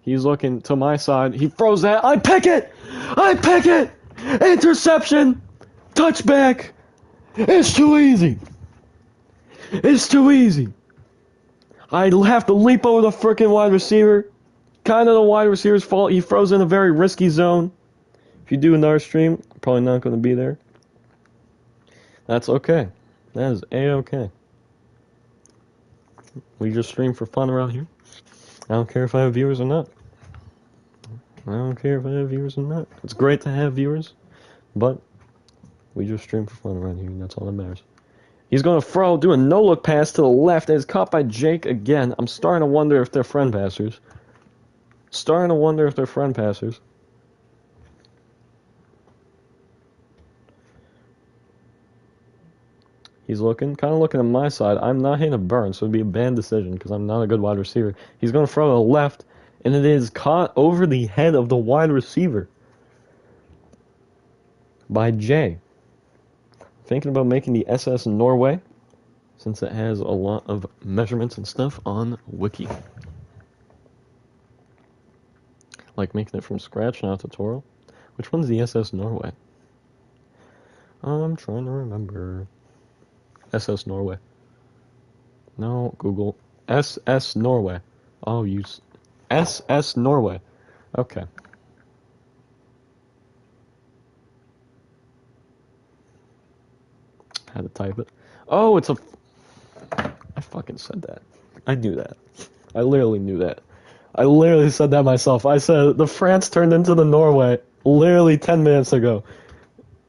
He's looking to my side. He throws that. I pick it! I pick it! Interception! Touchback! It's too easy. It's too easy. I have to leap over the frickin' wide receiver. Kind of the wide receiver's fault. He throws in a very risky zone. If you do another stream, I'm probably not going to be there. That's okay. That is A-okay. We just stream for fun around here. I don't care if I have viewers or not. I don't care if I have viewers or not. It's great to have viewers, but we just stream for fun around here, and that's all that matters. He's going to throw, do a no-look pass to the left, and it's caught by Jake again. I'm starting to wonder if they're friend passers. He's looking, kind of looking at my side. I'm not hitting a burn, so it'd be a bad decision because I'm not a good wide receiver. He's going to throw to the left, and it is caught over the head of the wide receiver by Jay. Thinking about making the SS Norway, since it has a lot of measurements and stuff on Wiki. Like making it from scratch, not a tutorial. Which one's the SS Norway? I'm trying to remember. SS Norway. No, Google. SS Norway. Oh, use SS Norway. Okay. Had to type it. Oh, it's a... I fucking said that. I knew that. I literally knew that. I literally said that myself. I said the France turned into the Norway literally 10 minutes ago.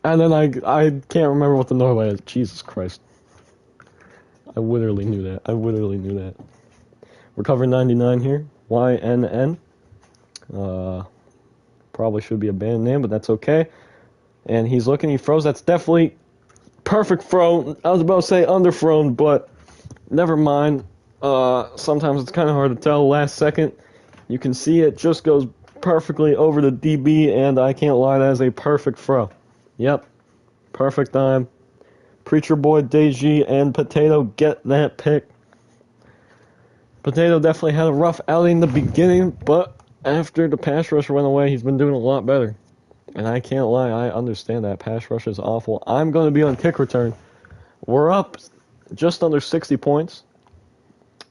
And then I can't remember what the Norway is. Jesus Christ. I literally knew that. We're covering 99 here. YNN. Probably should be a band name, but that's okay. And he's looking, he throws. That's definitely perfect throw. I was about to say underthrown, but never mind. Sometimes it's kind of hard to tell. Last second, you can see it just goes perfectly over the DB, and I can't lie, that is a perfect throw. Yep, perfect time. Preacher Boy, Deji, and Potato get that pick. Potato definitely had a rough outing in the beginning, but after the pass rush went away, he's been doing a lot better. And I can't lie, I understand that. Pass rush is awful. I'm going to be on kick return. We're up just under 60 points.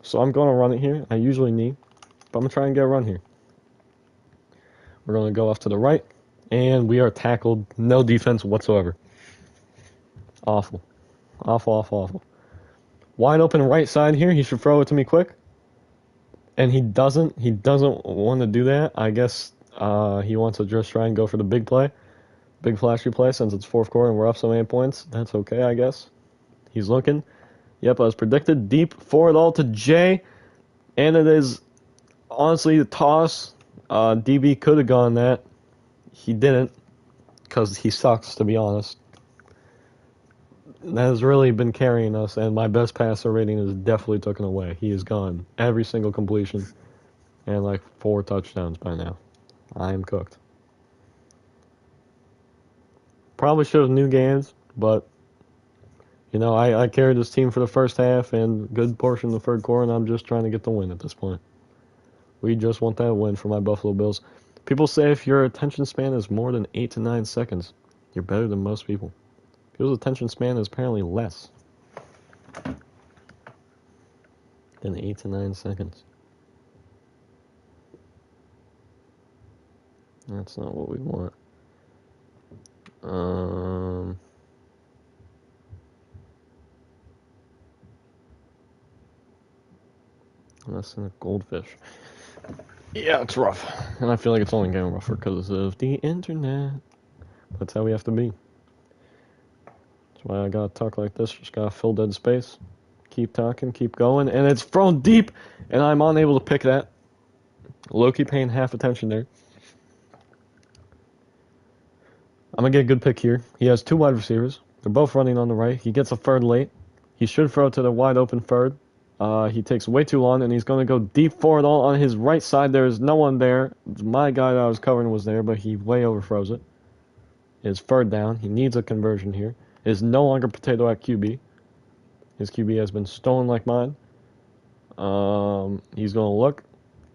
So I'm going to run it here. I usually need, but I'm going to try and get a run here. We're going to go off to the right, and we are tackled. No defense whatsoever. Awful. Awful. Wide open right side here. He should throw it to me quick. And he doesn't. He doesn't want to do that. I guess he wants to just try and go for the big play. Big flashy play since it's fourth quarter and we're up so many points. That's okay, I guess. He's looking. Yep, as predicted. Deep forward all to Jay. And it is honestly the toss. DB could have gone that. He didn't. Because he sucks, to be honest. That has really been carrying us, and my best passer rating is definitely taken away. He is gone. Every single completion, and like 4 touchdowns by now. I am cooked. Probably should have new games, but you know, I carried this team for the first half and good portion of the third quarter, and I'm just trying to get the win at this point. We just want that win for my Buffalo Bills. People say if your attention span is more than 8 to 9 seconds, you're better than most people. People's attention span is apparently less than 8 to 9 seconds. That's not what we want. Less than a goldfish. Yeah, it's rough. And I feel like it's only getting rougher because of the internet. That's how we have to be. That's why I gotta talk like this. Just gotta fill dead space. Keep talking, keep going. And it's thrown deep, and I'm unable to pick that. Loki paying half attention there. I'm going to get a good pick here. He has two wide receivers. They're both running on the right. He gets a third late. He should throw to the wide open third. He takes way too long, and he's going to go deep for it all on his right side. There is no one there. My guy that I was covering was there, but he way overthrows it. It's third down. He needs a conversion here. It is no longer Potato at QB. His QB has been stolen like mine. He's going to look.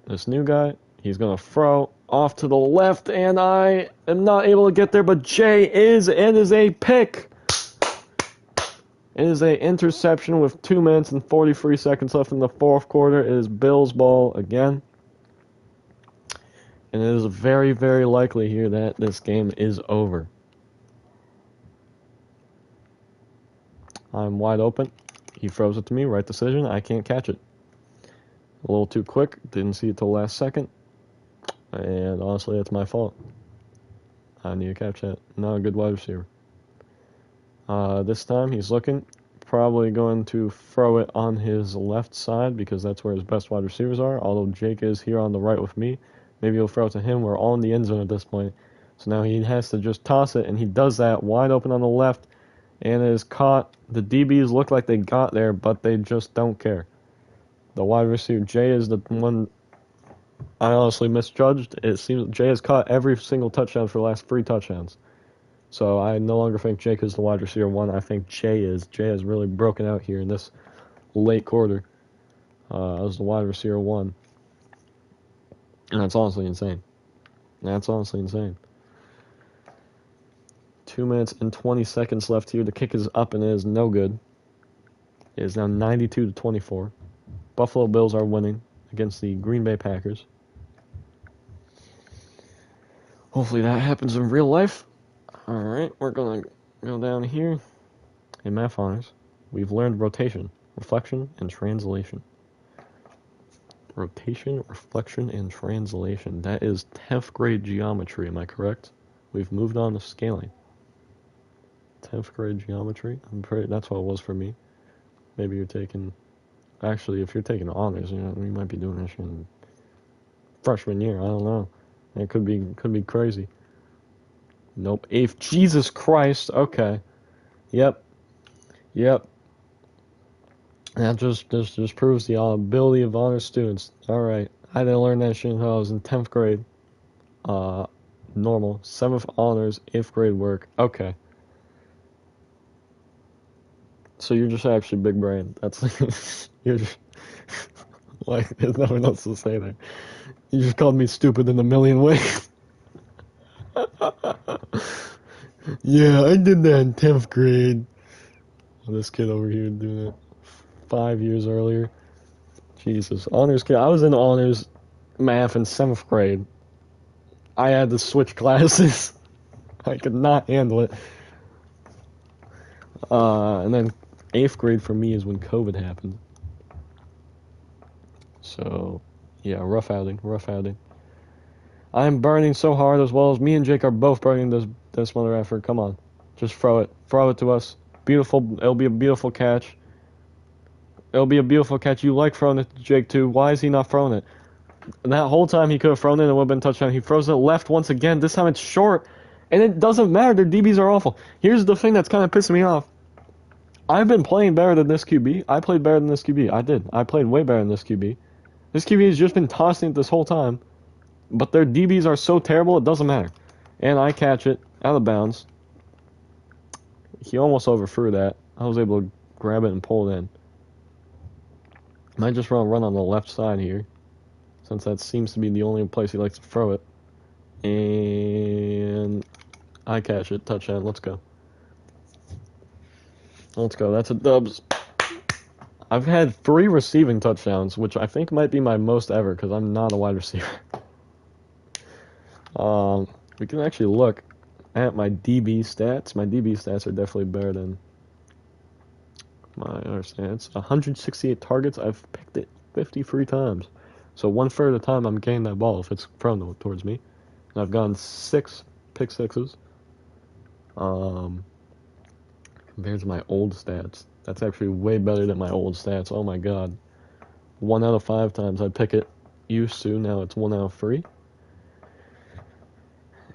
This new guy. He's going to throw off to the left, and I am not able to get there, but Jay is. It is a pick. It is an interception with 2 minutes and 43 seconds left in the fourth quarter. It is Bills' ball again. And it is very, very likely here that this game is over. I'm wide open. He throws it to me. Right decision. I can't catch it. A little too quick. Didn't see it till last second. And honestly, that's my fault. I need to catch that. Not a good wide receiver. This time he's looking. Probably going to throw it on his left side because that's where his best wide receivers are. Although Jake is here on the right with me. Maybe he'll throw it to him. We're all in the end zone at this point. So now he has to just toss it, and he does that wide open on the left. And it is caught. The DBs look like they got there, but they just don't care. The wide receiver, Jay, is the one I honestly misjudged. It seems Jay has caught every single touchdown for the last 3 touchdowns. So I no longer think Jake is the wide receiver 1. I think Jay is. Jay has really broken out here in this late quarter as the wide receiver 1. And that's honestly insane. That's honestly insane. 2 minutes and 20 seconds left here. The kick is up and it is no good. It is now 92-24. Buffalo Bills are winning against the Green Bay Packers. Hopefully that happens in real life. Alright, we're going to go down here. In math honors, we've learned rotation, reflection, and translation. Rotation, reflection, and translation. That is 10th grade geometry, am I correct? We've moved on to scaling. 10th grade geometry? I'm pretty, that's what it was for me. Maybe you're taking... Actually, if you're taking honors, you know, you might be doing this in freshman year. I don't know. It could be crazy. Nope. 8th. Jesus Christ. Okay. Yep. That just proves the ability of honor students. All right. I didn't learn that shit until I was in 10th grade. Normal. 7th honors. 8th grade work. Okay. So you're just actually big brain. That's you're just like there's nothing else to say there. You just called me stupid in a million ways. Yeah, I did that in 10th grade. This kid over here doing it 5 years earlier. Jesus, honors kid. I was in honors math in 7th grade. I had to switch classes. I could not handle it. And then 8th grade for me is when COVID happened. So, yeah, rough outing. I'm burning so hard as well as me and Jake are both burning this mother effort. Come on. Just throw it. Throw it to us. Beautiful. It'll be a beautiful catch. You like throwing it to Jake too. Why is he not throwing it? And that whole time he could have thrown it and it would have been a touchdown. He throws it left once again. This time it's short. And it doesn't matter. Their DBs are awful. Here's the thing that's kind of pissing me off. I've been playing better than this QB. I played better than this QB. I did. I played way better than this QB. This QB has just been tossing it this whole time. But their DBs are so terrible, it doesn't matter. And I catch it out of bounds. He almost overthrew that. I was able to grab it and pull it in. Might just run on the left side here, since that seems to be the only place he likes to throw it. And I catch it. Touchdown. Let's go. Let's go. That's a dubs. I've had 3 receiving touchdowns, which I think might be my most ever because I'm not a wide receiver. We can actually look at my DB stats. My DB stats are definitely better than my other stats. 168 targets. I've picked it 53 times. So 1/3 of the time I'm getting that ball if it's thrown towards me. And I've gotten 6 pick sixes. Compared to my old stats. That's actually way better than my old stats. Oh my god. 1 out of 5 times I pick it. Used to, now it's 1 out of 3.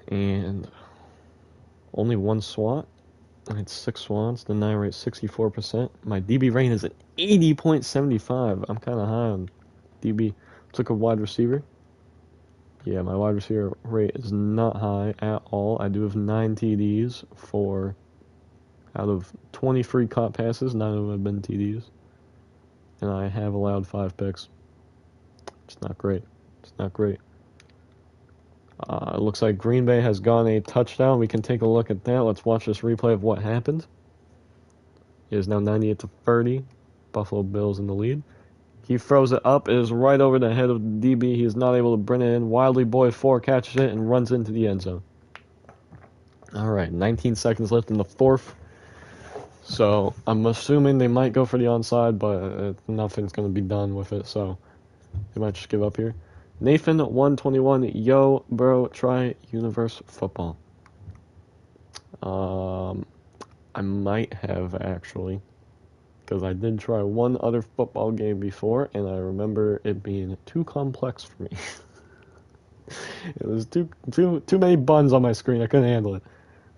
And only 1 swat. I had 6 swats. The 9 rate 64%. My DB rating is at 80.75. I'm kind of high on DB. Took a wide receiver. Yeah, my wide receiver rate is not high at all. I do have 9 TDs for out of 23 caught passes. 9 of them have been TDs. And I have allowed 5 picks. It's not great. It's not great. It looks like Green Bay has gotten a touchdown. We can take a look at that. Let's watch this replay of what happened. It is now 98-30. Buffalo Bills in the lead. He throws it up. It is right over the head of the DB. He is not able to bring it in. Wildly Boy 4 catches it and runs into the end zone. All right, 19 seconds left in the 4th. So I'm assuming they might go for the onside, but nothing's going to be done with it. So they might just give up here. Nathan 121, yo, bro, try Universe Football. I might have actually, because I did try one other football game before, and I remember it being too complex for me. It was too many buttons on my screen. I couldn't handle it.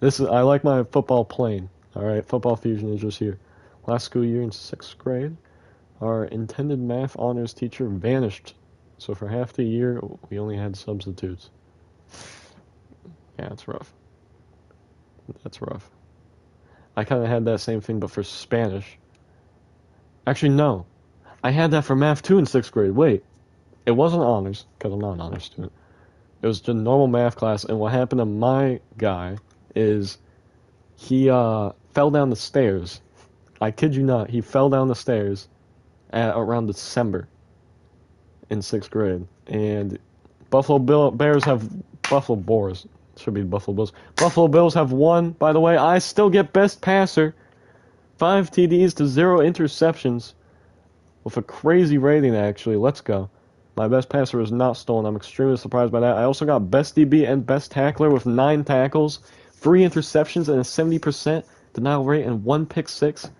I like my football plain. All right, Football Fusion is just here. Last school year in 6th grade, our intended math honors teacher vanished. So for half the year, we only had substitutes. Yeah, it's rough. That's rough. I kind of had that same thing, but for Spanish. Actually, no. I had that for math too in 6th grade. Wait. It wasn't honors, because I'm not an honors student. It was just a normal math class, and what happened to my guy is he fell down the stairs. I kid you not, he fell down the stairs at around December in 6th grade. And Buffalo Bears have Buffalo Boars. Should be Buffalo Bills. Buffalo Bills have won, by the way. I still get best passer. 5 TDs to 0 interceptions. With a crazy rating, actually. Let's go. My best passer was not stolen. I'm extremely surprised by that. I also got best DB and best tackler with 9 tackles, 3 interceptions, and a 70% denial rate and 1 pick 6.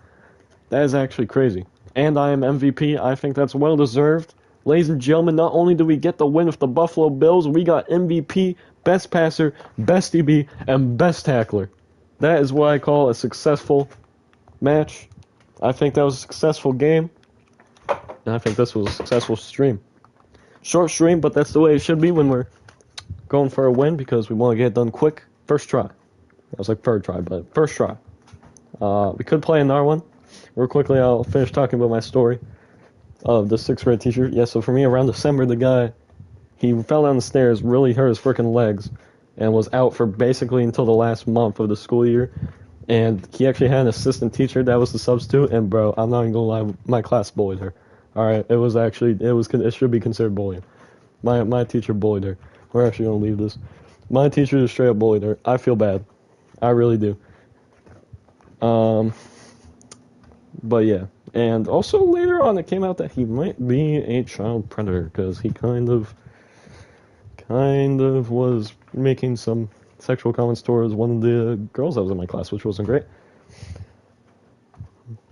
That is actually crazy. And I am MVP. I think that's well deserved. Ladies and gentlemen, not only do we get the win with the Buffalo Bills, we got MVP, best passer, best DB, and best tackler. That is what I call a successful match. I think that was a successful game. And I think this was a successful stream. Short stream, but that's the way it should be when we're going for a win because we want to get it done quick. First try. That was like 3rd try, but first try. We could play another one. Real quickly, I'll finish talking about my story of the 6th grade teacher. Yeah, so for me, around December, the guy, he fell down the stairs, really hurt his freaking legs, and was out for basically until the last month of the school year. And he actually had an assistant teacher that was the substitute, and bro, I'm not even gonna lie, my class bullied her. Alright, it should be considered bullying. My teacher bullied her. We're actually gonna leave this. My teacher just straight up bullied her. I feel bad. I really do. But yeah. And also later on it came out that he might be a child predator, because he kind of was making some sexual comments towards one of the girls that was in my class, which wasn't great.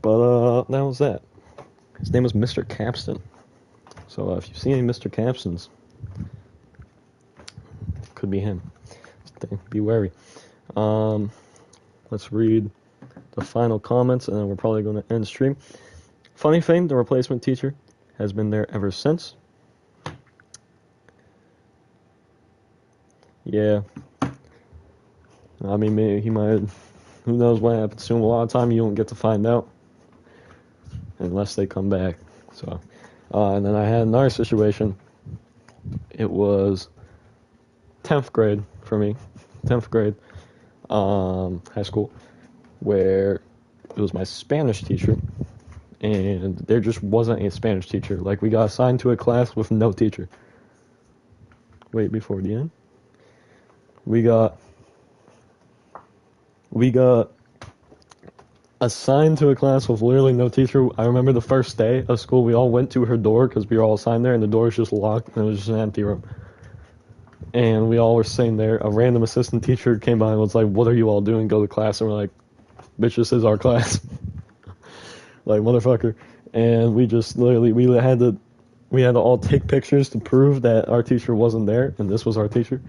But that was that. His name was Mr. Capston. So if you see any Mr. Capstons, could be him. Be wary. Let's read the final comments, and then we're probably going to end stream. Funny thing, the replacement teacher has been there ever since. Yeah. I mean, maybe he might. Who knows what happens to him? A lot of time you don't get to find out unless they come back. So, and then I had another situation. It was 10th grade for me, 10th grade, high school, where it was my Spanish teacher, and there just wasn't a Spanish teacher. Like, we got assigned to a class with no teacher. Wait, before the end? We got assigned to a class with literally no teacher. I remember the first day of school, we all went to her door because we were all assigned there, and the door was just locked, and it was just an empty room. And we all were sitting there. A random assistant teacher came by and was like, "What are you all doing? Go to class." And we're like, "Bitch, this is our class." Like, motherfucker. And we just literally, we had to all take pictures to prove that our teacher wasn't there, and this was our teacher.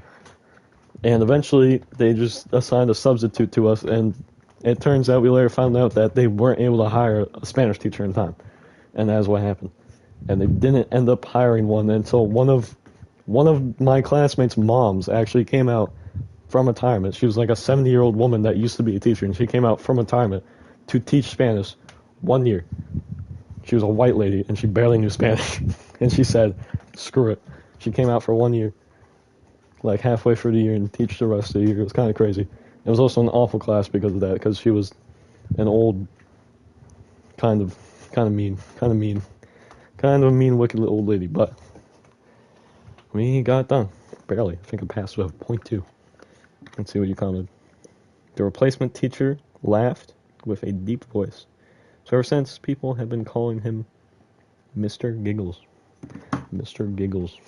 And eventually, they just assigned a substitute to us, and it turns out we later found out that they weren't able to hire a Spanish teacher in time. And that's what happened. And they didn't end up hiring one until one of my classmates' moms actually came out from retirement. She was like a 70-year-old woman that used to be a teacher, and she came out from retirement to teach Spanish 1 year. She was a white lady, and she barely knew Spanish. And she said, screw it. She came out for 1 year, like halfway through the year, and teach the rest of the year. It was kind of crazy. It was also an awful class because of that, because she was an old, kind of mean, wicked little old lady. But we got it done. Barely. I think I passed with a 0.2. Let's see what you commented. The replacement teacher laughed with a deep voice. So ever since, people have been calling him Mr. Giggles. Mr. Giggles.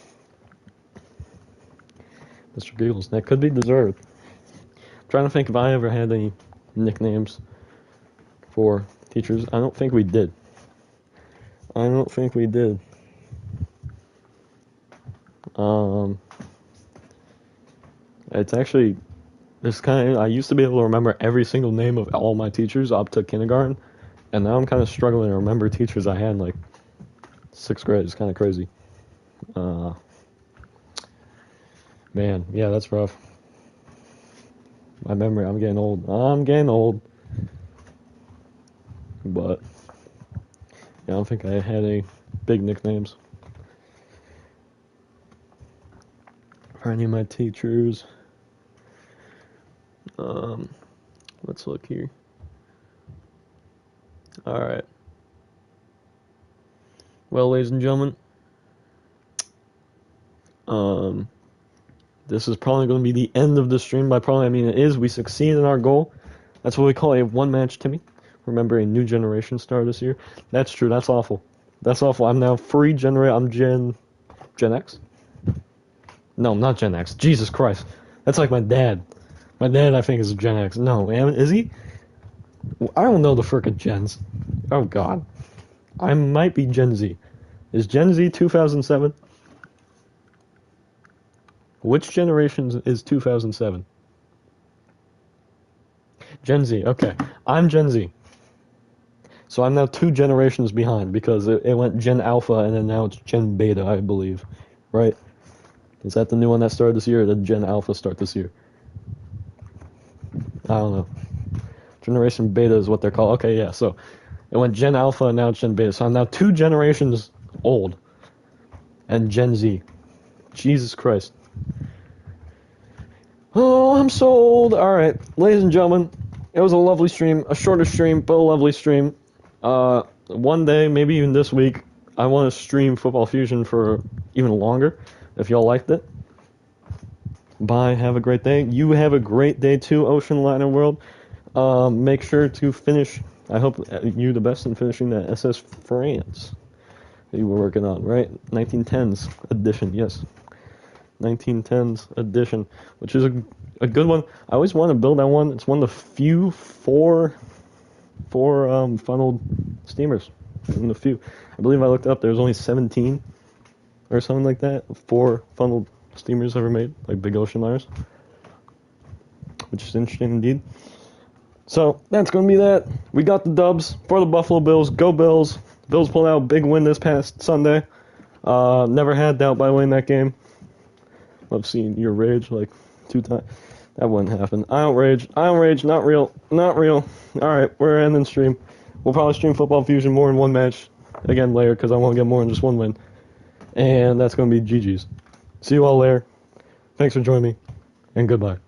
Mr. Giggles. That could be deserved. I'm trying to think if I ever had any nicknames for teachers. I don't think we did. It's actually, I used to be able to remember every single name of all my teachers up to kindergarten, and now I'm kind of struggling to remember teachers I had in, like, 6th grade. It's kind of crazy. Man, yeah, that's rough. My memory, I'm getting old. But, yeah, I don't think I had any big nicknames for any of my teachers. Let's look here. Alright. Well, ladies and gentlemen, this is probably going to be the end of the stream. By probably, I mean it is. We succeed in our goal. That's what we call a one-match Timmy. Remember, a new generation started this year. That's true. That's awful. I'm now free generate. I'm Gen X? No, I'm not Gen X. Jesus Christ. That's like my dad. My dad, I think, is Gen X. No, is he? I don't know the frickin' gens. Oh, God. I might be Gen Z. Is Gen Z 2007? Which generation is 2007? Gen Z. Okay. I'm Gen Z. So I'm now 2 generations behind because it went Gen Alpha and then now it's Gen Beta, I believe. Right? Is that the new one that started this year, or did Gen Alpha start this year? I don't know. Generation Beta is what they're called. Okay, yeah, so it went Gen Alpha and now it's Gen Beta. So I'm now 2 generations old. And Gen Z. Jesus Christ. Oh, I'm so old. Alright, ladies and gentlemen, it was a lovely stream. A shorter stream, but a lovely stream. One day, maybe even this week, I want to stream Football Fusion for even longer, if y'all liked it. Bye, have a great day. You have a great day too, Ocean Liner World. Make sure to finish, I hope you the best in finishing that SS France that you were working on, right? 1910s edition, yes. 1910s edition, which is a good one. I always want to build that one. It's one of the few four funneled steamers. One of the few. I believe I looked up, there's only 17 or something like that. 4 funneled steamers ever made, like big ocean liners, which is interesting indeed. So that's gonna be that. We got the dubs for the Buffalo Bills. Go Bills! Bills pulled out a big win this past Sunday. Never had doubt by winning that game. Love seeing your rage, like 2 times. That wouldn't happen. Outrage, not real, not real. Alright, we're ending stream. We'll probably stream Football Fusion more in one match again later because I want to get more than just one win. And that's going to be GG's. See you all later. Thanks for joining me, and goodbye.